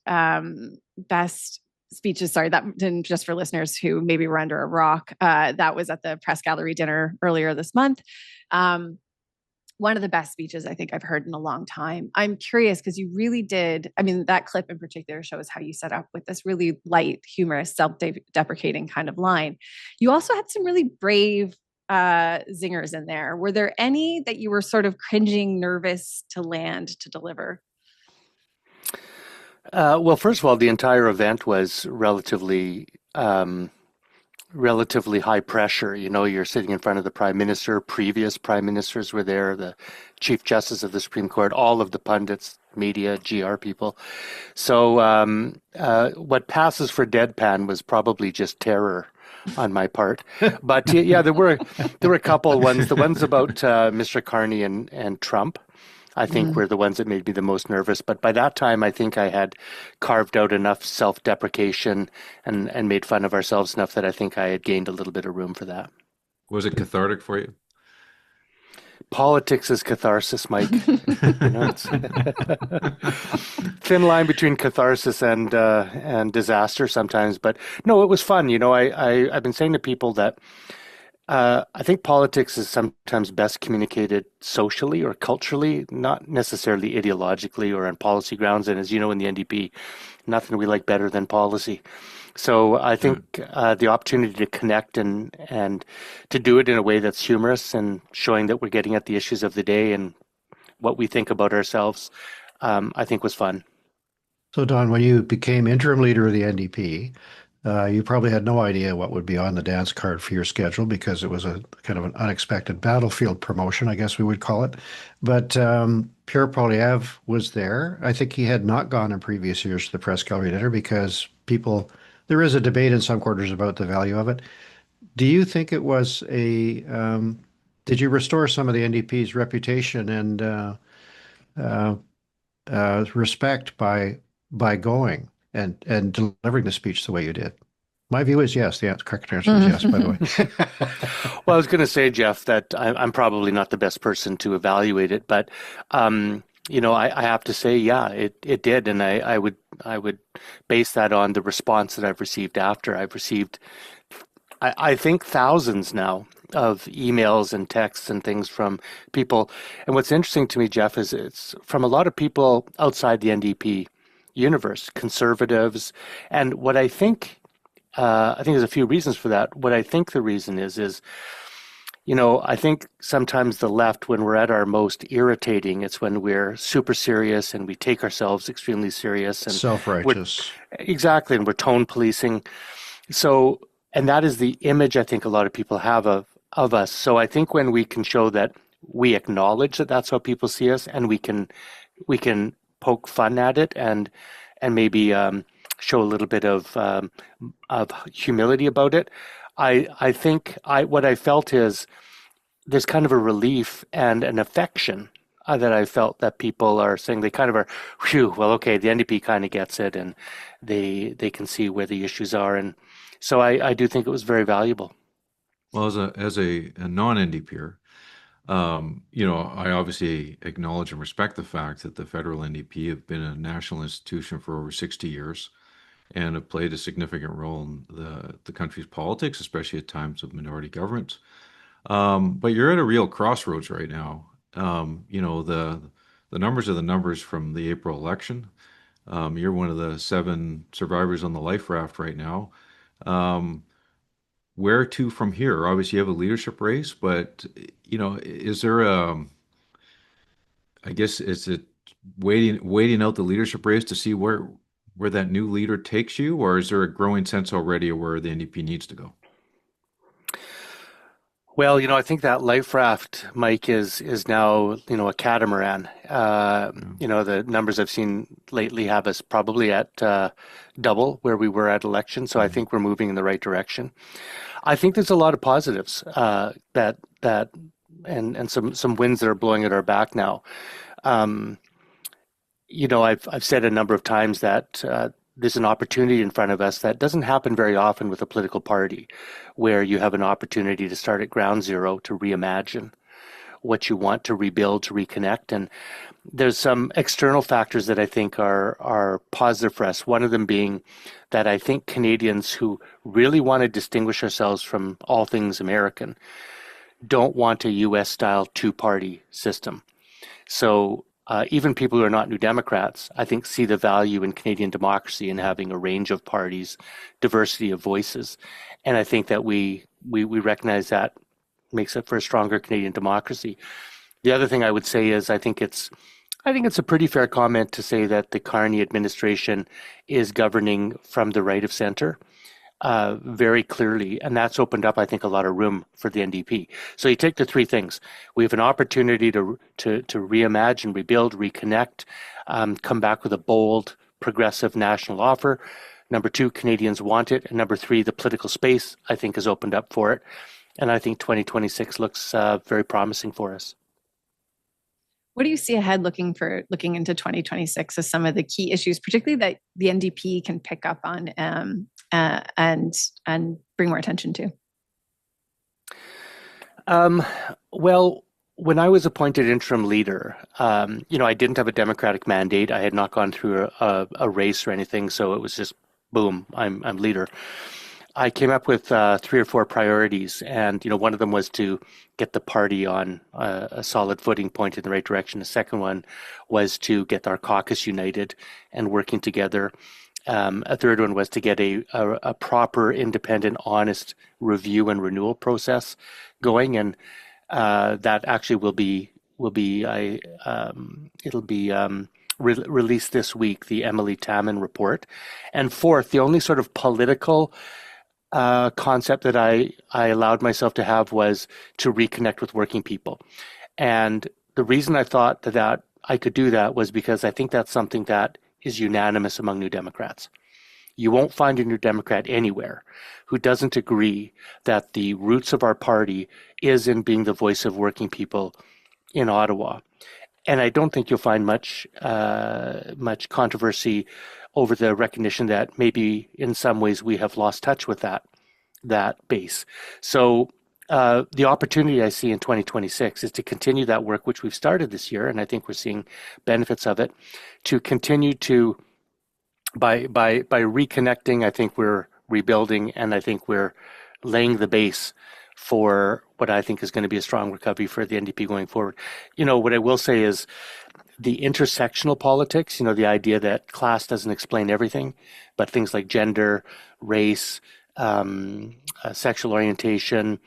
speeches. Sorry, that didn't, just for listeners who maybe were under a rock. That was at the Press Gallery Dinner earlier this month. One of the best speeches I think I've heard in a long time. I'm curious because you really did. I mean, that clip in particular shows how you set up with this really light, humorous, self-deprecating kind of line. You also had some really brave zingers in there. Were there any that you were sort of cringing, nervous to land, to deliver? Well, first of all, the entire event was relatively high pressure. You're sitting in front of the Prime Minister. Previous Prime Ministers were there, the Chief Justice of the Supreme Court, all of the pundits, media, GR people. So what passes for deadpan was probably just terror on my part. But yeah, there were a couple of ones. The ones about Mr. Carney and Trump, I think, were the ones that made me the most nervous. But by that time, I think I had carved out enough self-deprecation and made fun of ourselves enough that I think I had gained a little bit of room for that. Was it cathartic for you? Politics is catharsis, Mike. It's thin line between catharsis and disaster sometimes. But no, it was fun. I've been saying to people that I think politics is sometimes best communicated socially or culturally, not necessarily ideologically or on policy grounds. And as you know, in the NDP, nothing we like better than policy. So I think the opportunity to connect and to do it in a way that's humorous and showing that we're getting at the issues of the day and what we think about ourselves, I think was fun. So Don, when you became interim leader of the NDP, you probably had no idea what would be on the dance card for your schedule because it was a kind of an unexpected battlefield promotion, I guess we would call it. But Pierre Poilievre was there. I think he had not gone in previous years to the Press Gallery Dinner because there is a debate in some quarters about the value of it. Do you think it was did you restore some of the NDP's reputation and respect by going? and delivering the speech the way you did? My view is yes. The correct answer is yes, by the way. Well, I was going to say, Geoff, that I'm probably not the best person to evaluate it, but I have to say, yeah, it did, and I would base that on the response that I've received after. I've received, I think, thousands now of emails and texts and things from people. And what's interesting to me, Geoff, is it's from a lot of people outside the NDP universe, conservatives, and what I think there's a few reasons for that. What I think the reason is, I think sometimes the left, when we're at our most irritating, it's when we're super serious and we take ourselves extremely serious and self-righteous. Exactly, and we're tone policing. So, and that is the image I think a lot of people have of us. So I think when we can show that we acknowledge that that's how people see us, and we can poke fun at it and maybe show a little bit of humility about it. I think what I felt is there's kind of a relief and an affection that I felt that people are saying. They kind of are, whew, well, okay, the NDP kind of gets it, and they can see where the issues are, and so I do think it was very valuable. Well, as a non-NDPer, I obviously acknowledge and respect the fact that the federal NDP have been a national institution for over 60 years. And have played a significant role in the country's politics, especially at times of minority governments. But you're at a real crossroads right now. The numbers are the numbers from the April election. You're one of the 7 survivors on the life raft right now. Where to from here? Obviously, you have a leadership race, but is there I guess is it waiting out the leadership race to see where that new leader takes you, or is there a growing sense already of where the NDP needs to go? Well, I think that life raft, Mike, is now, a catamaran. The numbers I've seen lately have us probably at double where we were at election. So I think we're moving in the right direction. I think there's a lot of positives and some wins that are blowing at our back now. I've said a number of times that there's an opportunity in front of us that doesn't happen very often with a political party, where you have an opportunity to start at ground zero, to reimagine what you want, to rebuild, to reconnect. And there's some external factors that I think are positive for us. One of them being that I think Canadians who really want to distinguish ourselves from all things American don't want a US-style two-party system. So even people who are not New Democrats, I think, see the value in Canadian democracy and having a range of parties, diversity of voices. And I think that we recognize that makes it for a stronger Canadian democracy. The other thing I would say is I think it's a pretty fair comment to say that the Carney administration is governing from the right of center very clearly, and that's opened up, I think, a lot of room for the NDP. So you take the 3 things. We have an opportunity to reimagine, rebuild, reconnect, come back with a bold, progressive national offer. Number 2, Canadians want it. And number 3, the political space, I think, has opened up for it. And I think 2026 looks very promising for us. What do you see ahead looking into 2026 as some of the key issues, particularly that the NDP can pick up on and bring more attention to? Well, when I was appointed interim leader, I didn't have a Democratic mandate. I had not gone through a race or anything, so it was just boom, I'm leader. I came up with 3 or 4 priorities, and one of them was to get the party on a solid footing, pointed in the right direction. The second one was to get our caucus united and working together. A third one was to get a proper, independent, honest review and renewal process going, and that actually will be released this week, the Emily Taman report. And fourth, the only sort of political concept that I allowed myself to have was to reconnect with working people. And the reason I thought that I could do that was because I think that's something that is unanimous among New Democrats. You won't find a New Democrat anywhere who doesn't agree that the roots of our party is in being the voice of working people in Ottawa. And I don't think you'll find much controversy over the recognition that maybe in some ways we have lost touch with that base. So the opportunity I see in 2026 is to continue that work which we've started this year, and I think we're seeing benefits of it, to continue to by reconnecting. I think we're rebuilding, and I think we're laying the base for what I think is going to be a strong recovery for the NDP going forward. What I will say is the intersectional politics, the idea that class doesn't explain everything, but things like gender, race, sexual orientation,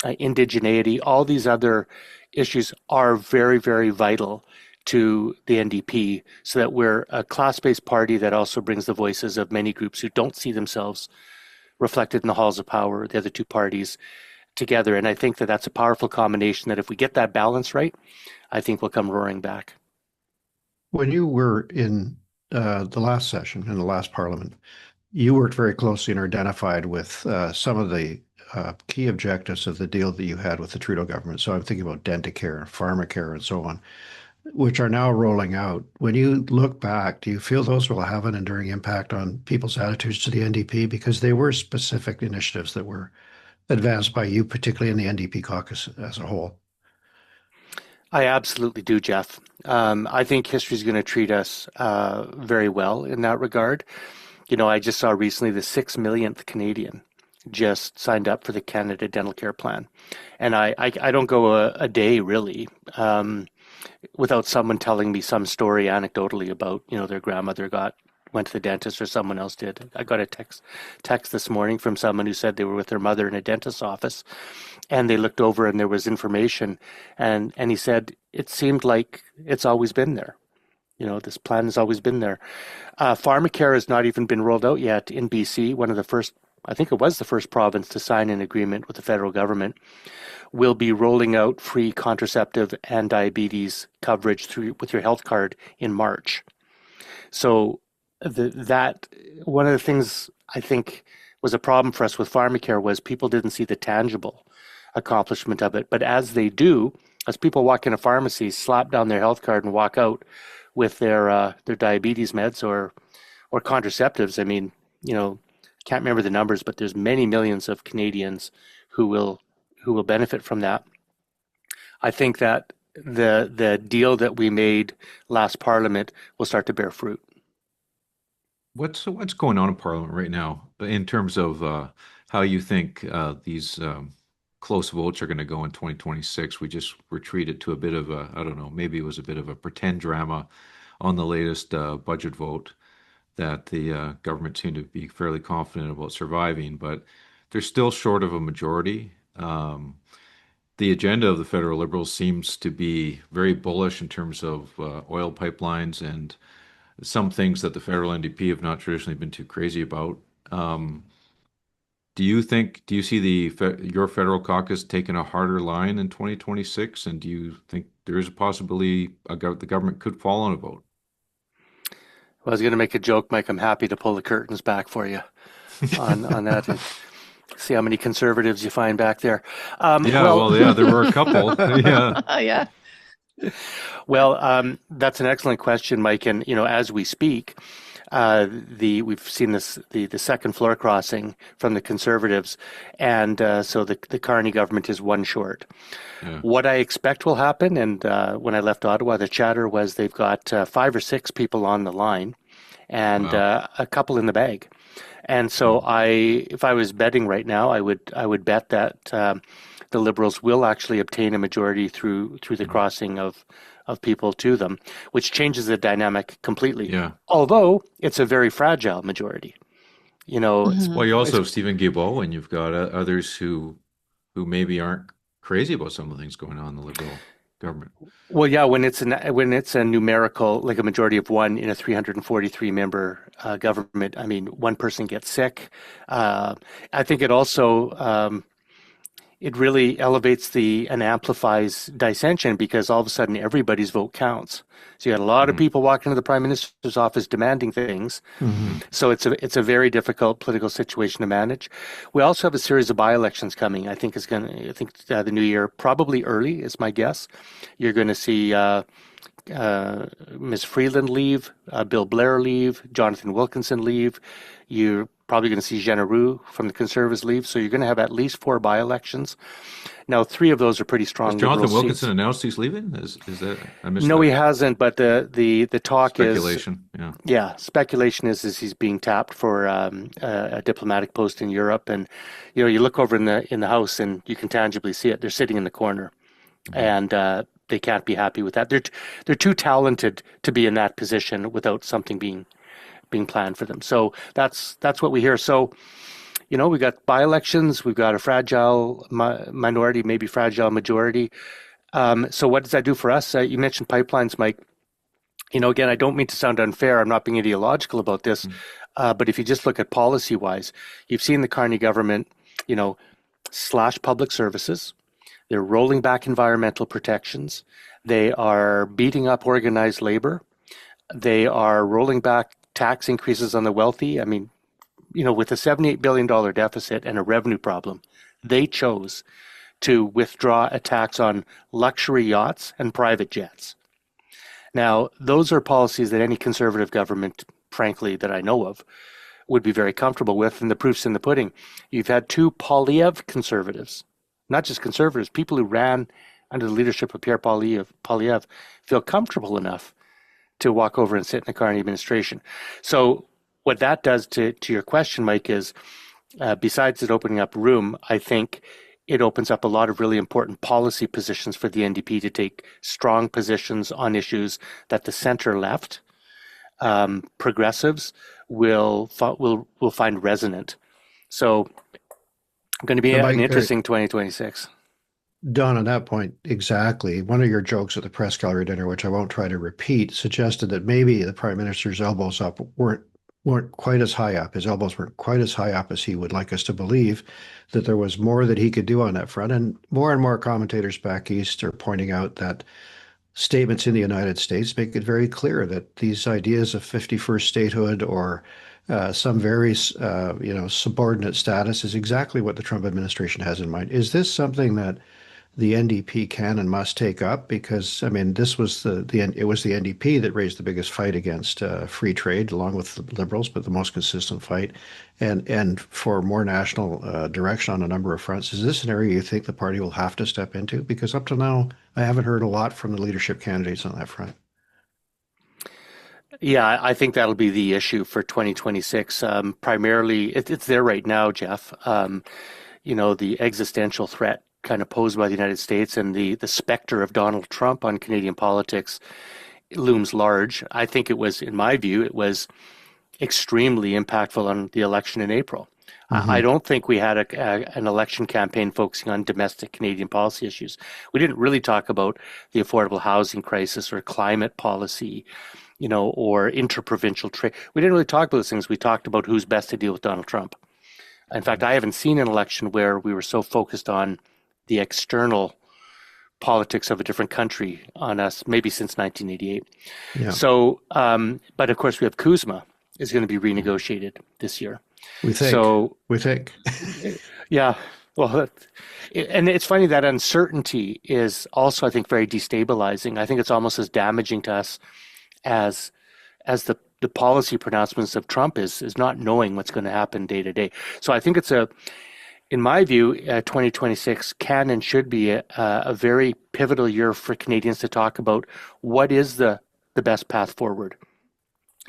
indigeneity, all these other issues are very, very vital to the NDP, so that we're a class-based party that also brings the voices of many groups who don't see themselves reflected in the halls of power, the other two parties together. And I think that that's a powerful combination that if we get that balance right, I think we'll come roaring back. When you were in the last session, in the last parliament, you worked very closely and identified with some of the key objectives of the deal that you had with the Trudeau government. So I'm thinking about Dentacare, Pharmacare, and so on, which are now rolling out. When you look back, do you feel those will have an enduring impact on people's attitudes to the NDP? Because they were specific initiatives that were advanced by you, particularly in the NDP caucus as a whole. I absolutely do, Geoff. I think history is going to treat us very well in that regard. I just saw recently the 6 millionth Canadian just signed up for the Canada Dental Care Plan. And I don't go a day, really, without someone telling me some story anecdotally about, their grandmother went to the dentist or someone else did. I got a text this morning from someone who said they were with their mother in a dentist's office, and they looked over and there was information, and he said it seemed like it's always been there. This plan has always been there. Pharmacare has not even been rolled out yet in BC. I think it was the first province to sign an agreement with the federal government. Will be rolling out free contraceptive and diabetes coverage with your health card in March. So that one of the things I think was a problem for us with Pharmacare was people didn't see the tangible accomplishment of it. But as they do, as people walk in a pharmacy, slap down their health card and walk out with their diabetes meds or contraceptives, I mean, can't remember the numbers, but there's many millions of Canadians who will benefit from that. I think that the deal that we made last Parliament will start to bear fruit. What's going on in Parliament right now in terms of how you think these close votes are going to go in 2026? We just were treated to a bit of a, I don't know, maybe it was a bit of a pretend drama on the latest budget vote that the government seemed to be fairly confident about surviving, but they're still short of a majority. The agenda of the federal Liberals seems to be very bullish in terms of oil pipelines and some things that the federal NDP have not traditionally been too crazy about. Do you see your federal caucus taking a harder line in 2026? And do you think there is a possibility the government could fall on a vote? Well, I was going to make a joke, Mike. I'm happy to pull the curtains back for you on that and see how many conservatives you find back there. There were a couple. Yeah. Yeah. Well, that's an excellent question, Mike. And, as we speak, we've seen the second floor crossing from the Conservatives, and so the Carney government is one short. Yeah. What I expect will happen, and when I left Ottawa, the chatter was they've got 5 or 6 people on the line, and a couple in the bag. And so if I was betting right now, I would bet that the Liberals will actually obtain a majority through the crossing of people to them, which changes the dynamic completely. Yeah. Although it's a very fragile majority. Well, you also have Stephen Guilbeault, and you've got others who maybe aren't crazy about some of the things going on in the Liberal government. Well, yeah, when it's a numerical, like a majority of one in a 343 member government, I mean, one person gets sick. I think it also it really elevates and amplifies dissension, because all of a sudden everybody's vote counts. So you got a lot of people walking to the Prime Minister's office demanding things. So it's a very difficult political situation to manage. We also have a series of by-elections coming. I think the new year, probably early is my guess. You're going to see Ms. Freeland leave, Bill Blair leave, Jonathan Wilkinson leave. You're probably going to see Jean Roux from the Conservatives leave. So you're going to have at least 4 by-elections. Now, 3 of those are pretty strong. Has Jonathan Wilkinson announced he's leaving? Is that, I missed No, that. he hasn't. But the talk Speculation. Speculation is he's being tapped for a diplomatic post in Europe, and you look over in the House and you can tangibly see it. They're sitting in the corner, and they can't be happy with that. They're too talented to be in that position without something being planned for them. So that's what we hear. So, we got by-elections, we've got a fragile minority, maybe fragile majority. So what does that do for us? You mentioned pipelines, Mike. Again, I don't mean to sound unfair. I'm not being ideological about this. But if you just look at policy-wise, you've seen the Carney government, slash public services. They're rolling back environmental protections. They are beating up organized labor. They are rolling back tax increases on the wealthy. I mean, with a $78 billion deficit and a revenue problem, they chose to withdraw a tax on luxury yachts and private jets. Now, those are policies that any conservative government, frankly, that I know of, would be very comfortable with, and the proof's in the pudding. You've had 2 Poilievre conservatives, not just conservatives, people who ran under the leadership of Pierre Poilievre feel comfortable enough to walk over and sit in the Carney administration. So what that does to your question, Mike, is besides it opening up room, I think it opens up a lot of really important policy positions for the NDP to take strong positions on issues that the center left progressives will find resonant. So going to be an interesting 2026. Don, on that point, exactly. One of your jokes at the press gallery dinner, which I won't try to repeat, suggested that maybe the Prime Minister's elbows up weren't quite as high up. His elbows weren't quite as high up as he would like us to believe, that there was more that he could do on that front. And more commentators back east are pointing out that statements in the United States make it very clear that these ideas of 51st statehood or some very, subordinate status is exactly what the Trump administration has in mind. Is this something that the NDP can and must take up? Because, I mean, this was it was the NDP that raised the biggest fight against free trade, along with the Liberals, but the most consistent fight, and for more national direction on a number of fronts. Is this an area you think the party will have to step into? Because up to now, I haven't heard a lot from the leadership candidates on that front. Yeah, I think that'll be the issue for 2026. Primarily, it's there right now, Geoff. The existential threat kind of posed by the United States and the specter of Donald Trump on Canadian politics looms large. I think it was, in my view, it was extremely impactful on the election in April. I don't think we had an election campaign focusing on domestic Canadian policy issues. We didn't really talk about the affordable housing crisis or climate policy, or interprovincial trade. We didn't really talk about those things. We talked about who's best to deal with Donald Trump. In fact, I haven't seen an election where we were so focused on the external politics of a different country on us, maybe since 1988. Yeah. So, but of course we have Kuzma is going to be renegotiated this year. We think. Yeah. Well, and it's funny that uncertainty is also, I think, very destabilizing. I think it's almost as damaging to us as the policy pronouncements of Trump is not knowing what's going to happen day to day. So I think in my view, 2026 can and should be a very pivotal year for Canadians to talk about what is the best path forward.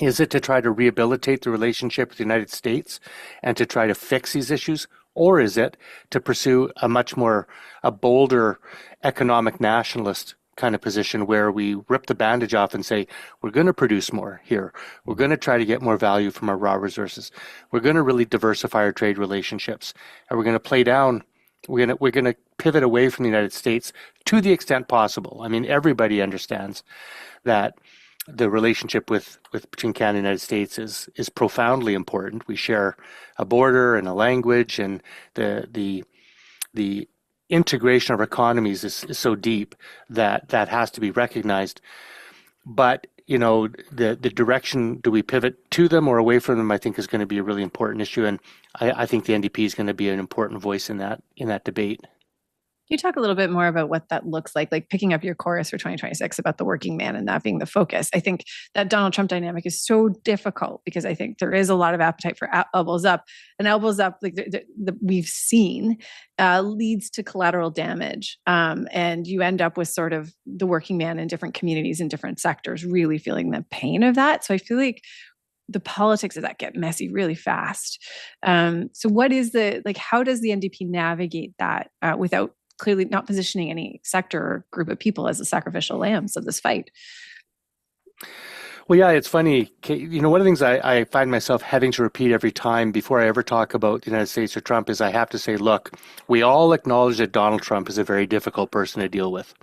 Is it to try to rehabilitate the relationship with the United States and to try to fix these issues? Or is it to pursue a bolder economic nationalist kind of position where we rip the bandage off and say, we're going to produce more here. We're going to try to get more value from our raw resources. We're going to really diversify our trade relationships. And we're going to play down, we're going to pivot away from the United States to the extent possible. I mean, everybody understands that the relationship between Canada and the United States is profoundly important. We share a border and a language, and the integration of our economies is so deep that has to be recognized. But the direction, do we pivot to them or away from them, I think is going to be a really important issue. And I think the NDP is going to be an important voice in that debate. Can you talk a little bit more about what that looks like picking up your chorus for 2026 about the working man and that being the focus? I think that Donald Trump dynamic is so difficult because I think there is a lot of appetite for elbows up, and elbows up, we've seen, leads to collateral damage. And you end up with sort of the working man in different communities and different sectors really feeling the pain of that. So I feel like the politics of that get messy really fast. So what is how does the NDP navigate that without clearly not positioning any sector or group of people as the sacrificial lambs of this fight? Well, yeah, it's funny. One of the things I find myself having to repeat every time before I ever talk about the United States or Trump is I have to say, look, we all acknowledge that Donald Trump is a very difficult person to deal with.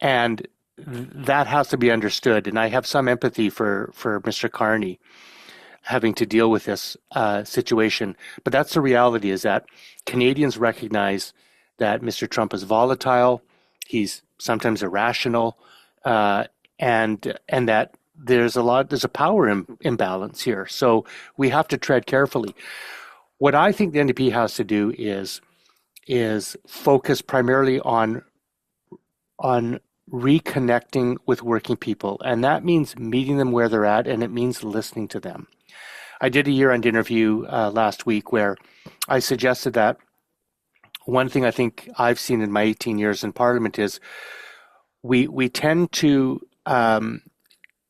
And that has to be understood. And I have some empathy for Mr. Carney having to deal with this situation. But that's the reality, is that Canadians recognize that Mr. Trump is volatile, he's sometimes irrational, and that there's a power imbalance here. So we have to tread carefully. What I think the NDP has to do is focus primarily on reconnecting with working people, and that means meeting them where they're at, and it means listening to them. I did a year-end interview last week where I suggested that one thing I think I've seen in my 18 years in Parliament is we tend to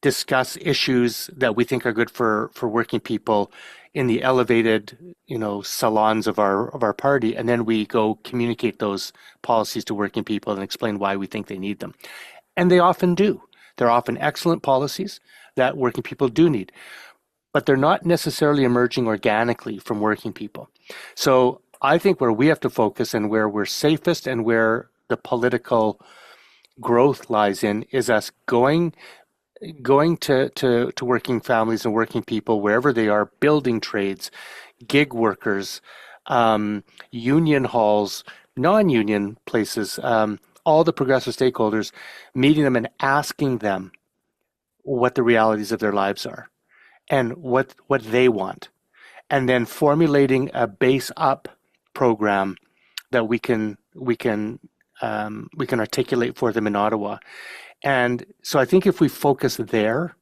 discuss issues that we think are good for working people in the elevated, salons of our party, and then we go communicate those policies to working people and explain why we think they need them. And they often do. They're often excellent policies that working people do need, but they're not necessarily emerging organically from working people. So I think where we have to focus and where we're safest and where the political growth lies in is us going to working families and working people wherever they are, building trades, gig workers, union halls, non-union places, all the progressive stakeholders, meeting them and asking them what the realities of their lives are and what they want, and then formulating a base up program that we can articulate for them in Ottawa. And so I think if we focus there,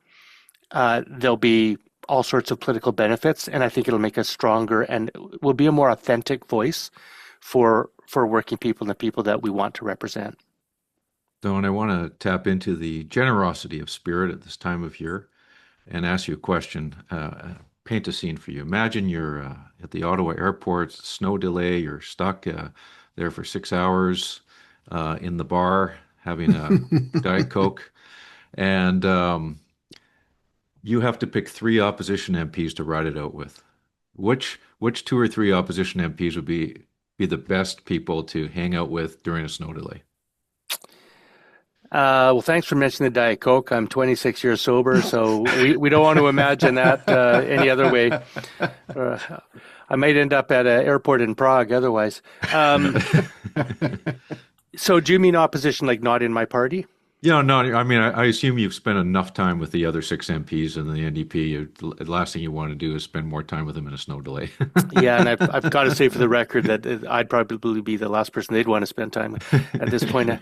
there'll be all sorts of political benefits, and I think it'll make us stronger and will be a more authentic voice for working people and the people that we want to represent. Don, I want to tap into the generosity of spirit at this time of year and ask you a question. Paint a scene for you. Imagine you're at the Ottawa airport, snow delay, you're stuck there for 6 hours in the bar having a Diet Coke, and you have to pick 3 opposition MPs to ride it out with. Which 2 or 3 opposition MPs would be the best people to hang out with during a snow delay? Well, thanks for mentioning the Diet Coke. I'm 26 years sober, so we don't want to imagine that any other way. I might end up at an airport in Prague otherwise. So do you mean opposition, like not in my party? Yeah, no, I mean, I assume you've spent enough time with the other 6 MPs and the NDP. The last thing you want to do is spend more time with them in a snow delay. Yeah, and I've got to say for the record that I'd probably be the last person they'd want to spend time with at this point.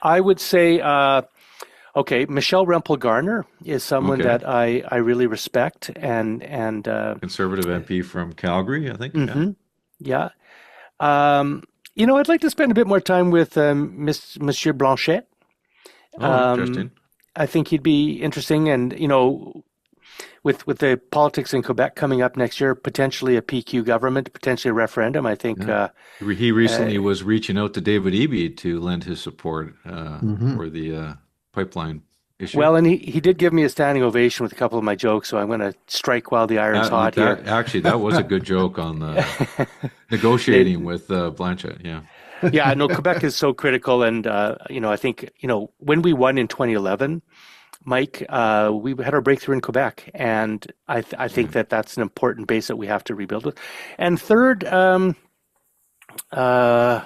I would say, Michelle Rempel-Garner is someone that I really respect, and Conservative MP from Calgary, I think. Mm-hmm, yeah. I'd like to spend a bit more time with Monsieur Blanchet. Interesting. I think he'd be interesting, and with the politics in Quebec coming up next year, potentially a PQ government, potentially a referendum. I think he recently was reaching out to David Eby to lend his support for the pipeline issue. Well, and he did give me a standing ovation with a couple of my jokes, so I'm going to strike while the iron's hot here. Actually, that was a good joke on the negotiating with Blanchet. Yeah. Yeah, no, Quebec is so critical, and I think when we won in 2011, Mike, we had our breakthrough in Quebec, and I think that's an important base that we have to rebuild with. And third, I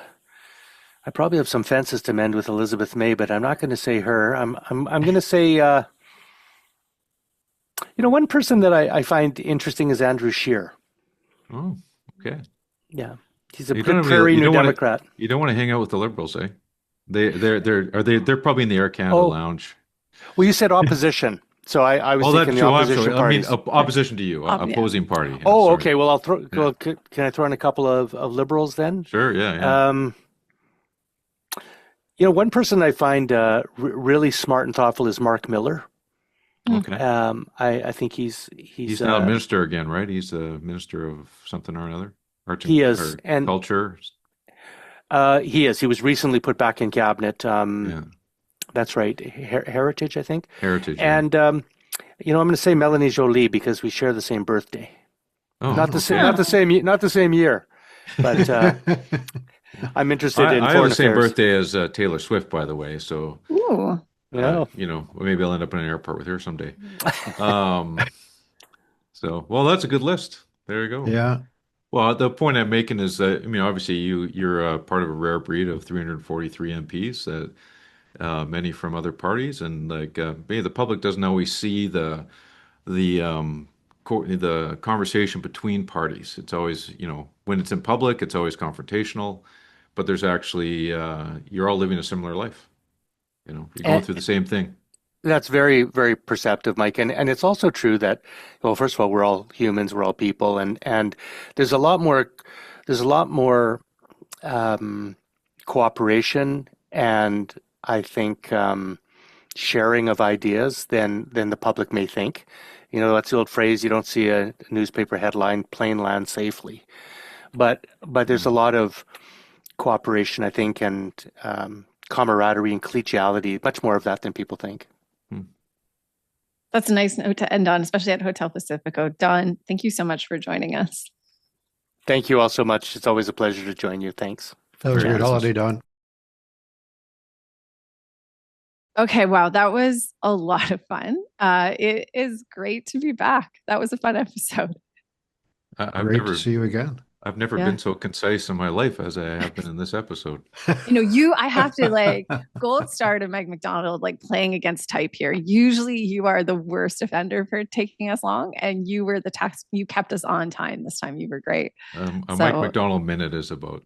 probably have some fences to mend with Elizabeth May, but I'm not going to say her. I'm going to say, one person that I find interesting is Andrew Scheer. Oh, okay. Yeah, he's a You don't Prairie New wanna- Democrat. You don't want to hang out with the Liberals, eh? They're probably in the Air Canada lounge. Well, you said opposition, so I was thinking the opposition parties. I mean, opposition to you, opposing party. Yeah, Oh, sorry. okay. Well, I'll throw. Yeah. Well, can I throw in a couple of Liberals then? Sure. Yeah. One person I find really smart and thoughtful is Mark Miller. Okay. I think he's now a minister again, right? He's a minister of something or another. He is, and culture. He is. He was recently put back in cabinet. That's right. Heritage, I think. Heritage. And I'm going to say Melanie Jolie because we share the same birthday. Oh, not the same year, but I'm interested in foreign affairs. I have the same birthday as Taylor Swift, by the way. So, ooh. Maybe I'll end up in an airport with her someday. Well, that's a good list. There you go. Yeah. Well, the point I'm making is that, obviously you're part of a rare breed of 343 MPs, many from other parties, and maybe the public doesn't always see the conversation between parties. It's always, when it's in public, it's always confrontational, but there's actually, you're all living a similar life. You're going through the same thing. That's very, very perceptive, Mike. And it's also true that, well, first of all, we're all humans, we're all people, and there's a lot more cooperation and I think sharing of ideas than the public may think. That's the old phrase, you don't see a newspaper headline, plane lands safely. But there's a lot of cooperation, I think, and camaraderie and collegiality, much more of that than people think. That's a nice note to end on, especially at Hotel Pacifico. Don, thank you so much for joining us. Thank you all so much. It's always a pleasure to join you. Thanks. That was a good holiday, Don. Okay, wow, that was a lot of fun. It is great to be back. That was a fun episode. Great to see you again. I've never been so concise in my life as I have been in this episode. I have to gold star to Meg McDonald, playing against type here. Usually you are the worst offender for taking us long, and you were you kept us on time this time. You were great. A Mike McDonald minute is about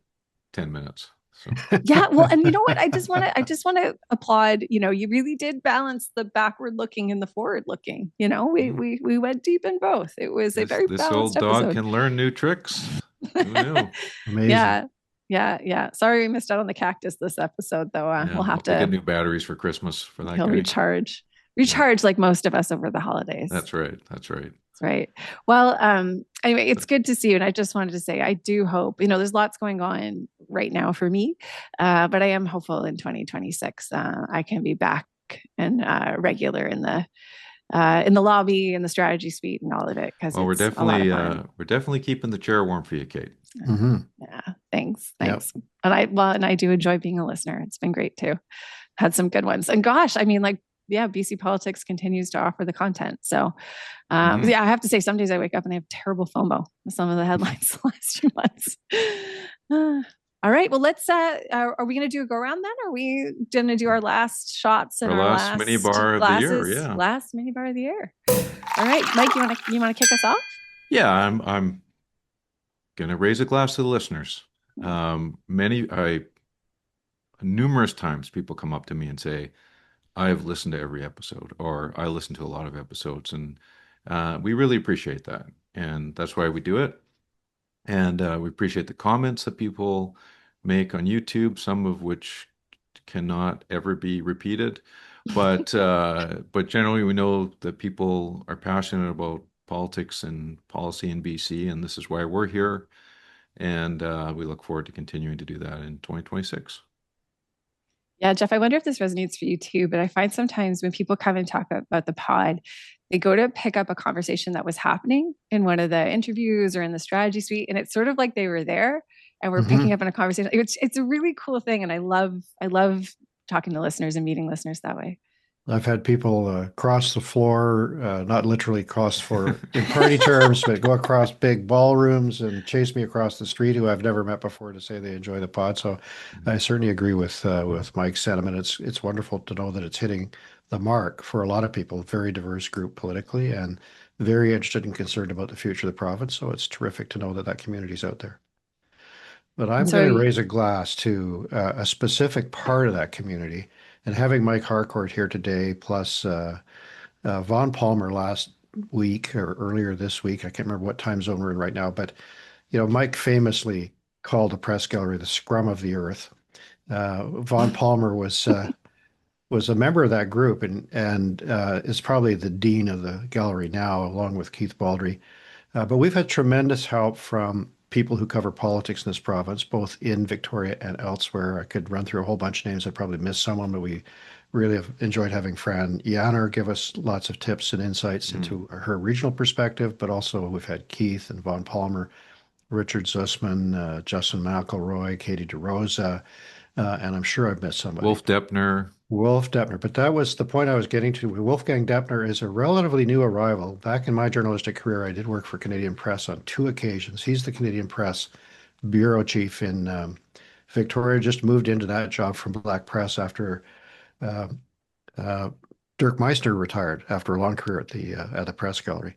10 minutes. So. Yeah, well, and you know what? I just want to applaud. You really did balance the backward looking and the forward looking. We went deep in both. It was a very this balanced old dog episode. can learn new tricks. Who knew? Amazing. Yeah. Sorry we missed out on the cactus this episode, though. We'll have to get new batteries for Christmas for that. He'll recharge like most of us over the holidays. That's right. Well, anyway, it's good to see you. And I just wanted to say, I do hope, there's lots going on right now for me, but I am hopeful in 2026, I can be back and regular in the lobby and the strategy suite and all of it. Because we're definitely keeping the chair warm for you, Kate. Mm-hmm. Yeah. Thanks. Yep. And I do enjoy being a listener. It's been great too. Had some good ones. And gosh, BC politics continues to offer the content. So, I have to say, some days I wake up and I have terrible FOMO with some of the headlines the last few months. All right. Well, let's, are we going to do a go around then? Are we going to do our last shots and our last mini bar of the year? Yeah. Last mini bar of the year. All right, Mike, you want to kick us off? Yeah, I'm going to raise a glass to the listeners. Numerous times people come up to me and say, I've listened to every episode, or I listen to a lot of episodes, and we really appreciate that. And that's why we do it. And we appreciate the comments that people make on YouTube, some of which cannot ever be repeated. But generally, we know that people are passionate about politics and policy in BC, and this is why we're here. And we look forward to continuing to do that in 2026. Yeah, Geoff, I wonder if this resonates for you too, but I find sometimes when people come and talk about the pod, they go to pick up a conversation that was happening in one of the interviews or in the strategy suite, and it's sort of like they were there and we're picking up on a conversation. It's a really cool thing, and I love talking to listeners and meeting listeners that way. I've had people cross the floor, not literally cross for in party terms, but go across big ballrooms and chase me across the street who I've never met before to say they enjoy the pod. So I certainly agree with Mike's sentiment. It's wonderful to know that it's hitting the mark for a lot of people, very diverse group politically and very interested and concerned about the future of the province. So it's terrific to know that that community's out there. But I'm going to raise a glass to a specific part of that community. And having Mike Harcourt here today, plus Vaughn Palmer last week or earlier this week, I can't remember what time zone we're in right now, but Mike famously called the press gallery the scrum of the earth. Vaughn Palmer was a member of that group and is probably the dean of the gallery now, along with Keith Baldry. But we've had tremendous help from people who cover politics in this province, both in Victoria and elsewhere. I could run through a whole bunch of names. I probably missed someone, but we really have enjoyed having Fran Yanner give us lots of tips and insights into her regional perspective, but also we've had Keith and Vaughn Palmer, Richard Zussman, Justin McElroy, Katie DeRosa, and I'm sure I've missed somebody. Wolf Deppner. But that was the point I was getting to. Wolfgang Deppner is a relatively new arrival. Back in my journalistic career, I did work for Canadian Press on 2 occasions. He's the Canadian Press bureau chief in Victoria, just moved into that job from Black Press after Dirk Meissner retired after a long career at the press gallery.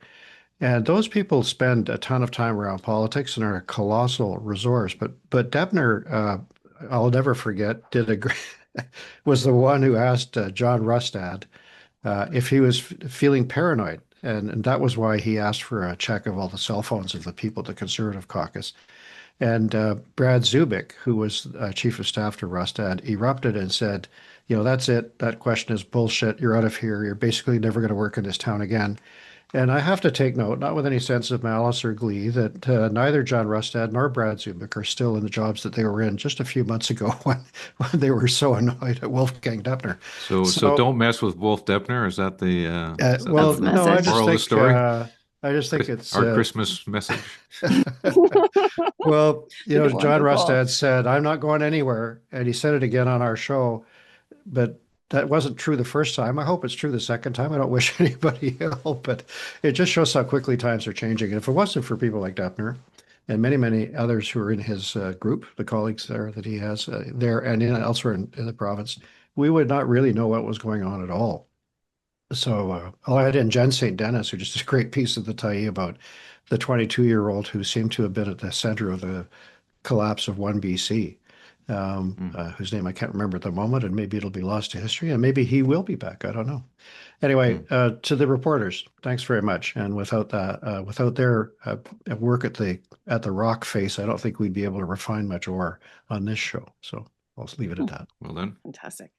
And those people spend a ton of time around politics and are a colossal resource. But Deppner, I'll never forget, was the one who asked John Rustad if he was feeling paranoid. And that was why he asked for a check of all the cell phones of the people at the Conservative caucus. And Brad Zubik, who was chief of staff to Rustad, erupted and said, that's it. That question is bullshit. You're out of here. You're basically never going to work in this town again. And I have to take note, not with any sense of malice or glee, that neither John Rustad nor Brad Zubik are still in the jobs that they were in just a few months ago when they were so annoyed at Wolfgang Deppner. So don't mess with Wolf Deppner. Is that the story? I just think it's our Christmas message. Well, John Rustad said, "I'm not going anywhere," and he said it again on our show, but that wasn't true the first time. I hope it's true the second time. I don't wish anybody ill, but it just shows how quickly times are changing. And if it wasn't for people like Deppner and many, many others who are in his group, the colleagues there that he has there and elsewhere in the province, we would not really know what was going on at all. So I'll add in Jen St. Dennis, who just did a great piece of the Tyee about the 22-year-old who seemed to have been at the center of the collapse of One BC. Whose name I can't remember at the moment, and maybe it'll be lost to history, and maybe he will be back. I don't know. Anyway, to the reporters, thanks very much. And without their work at the rock face, I don't think we'd be able to refine much ore on this show. So I'll just leave it at that. Well then, fantastic.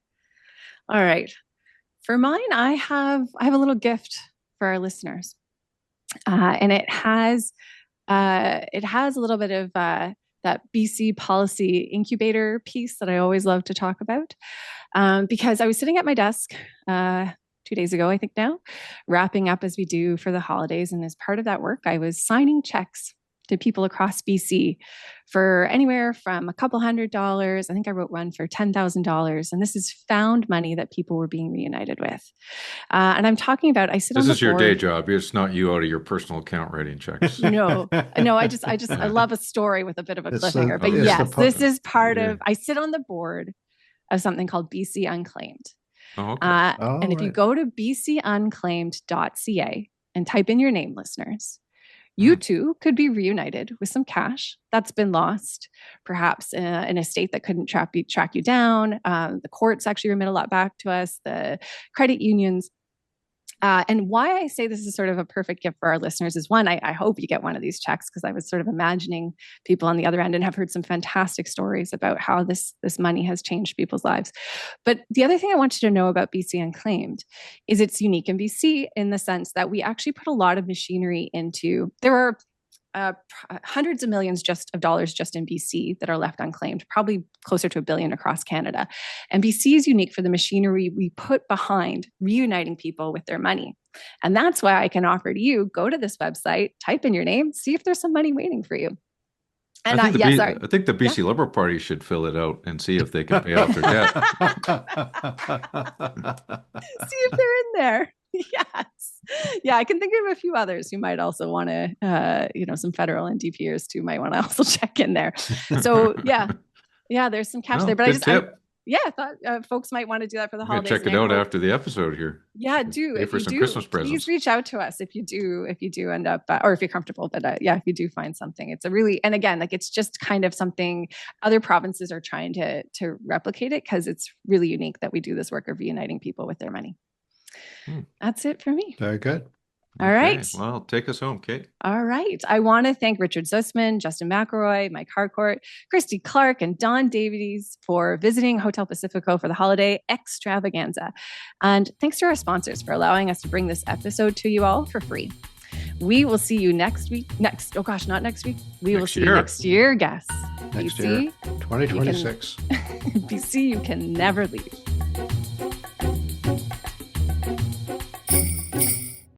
All right, for mine, I have a little gift for our listeners, and it has a little bit of that BC policy incubator piece that I always love to talk about, because I was sitting at my desk 2 days ago, I think now, wrapping up as we do for the holidays. And as part of that work, I was signing checks to people across BC for anywhere from a couple $100. I think I wrote one for $10,000. And this is found money that people were being reunited with. And I'm talking about, I sit on the board. This is your day job. It's not you out of your personal account writing checks. No, I love a story with a bit of a cliffhanger. But yes, this is part of, I sit on the board of something called BC Unclaimed. Oh, okay. And if you go to bcunclaimed.ca and type in your name, listeners, you too could be reunited with some cash that's been lost, perhaps in a state that couldn't track you down. The courts actually remit a lot back to us, the credit unions. And why I say this is sort of a perfect gift for our listeners is, one, I hope you get one of these checks, because I was sort of imagining people on the other end and have heard some fantastic stories about how this money has changed people's lives. But the other thing I want you to know about BC Unclaimed is it's unique in BC in the sense that we actually put a lot of machinery into, there are hundreds of millions of dollars just in BC that are left unclaimed, probably closer to $1 billion across Canada. And BC is unique for the machinery we put behind reuniting people with their money. And that's why I can offer to you, go to this website, type in your name, see if there's some money waiting for you. And I think sorry. I think the BC Liberal Party should fill it out and see if they can pay off their debt. See if they're in there. Yes. Yeah, I can think of a few others who might also want to, some federal NDPers too might want to also check in there. So yeah, there's some cash there. But I thought folks might want to do that for the holidays. Check it out after the episode here. Yeah, do. Pay for some Christmas presents. Please reach out to us if you do end up, or if you're comfortable. But if you do find something, it's a really, and again, like it's just kind of something other provinces are trying to replicate it because it's really unique that we do this work of reuniting people with their money. That's it for me. Very good. All right. Well, take us home, Kate. All right. I want to thank Richard Zussman, Justin McElroy, Mike Harcourt, Christy Clark, and Don Davies for visiting Hotel Pacifico for the holiday extravaganza. And thanks to our sponsors for allowing us to bring this episode to you all for free. We will see you next week. Not next week. We will see you next year, guests. Next year, 2026. BC, you can never leave.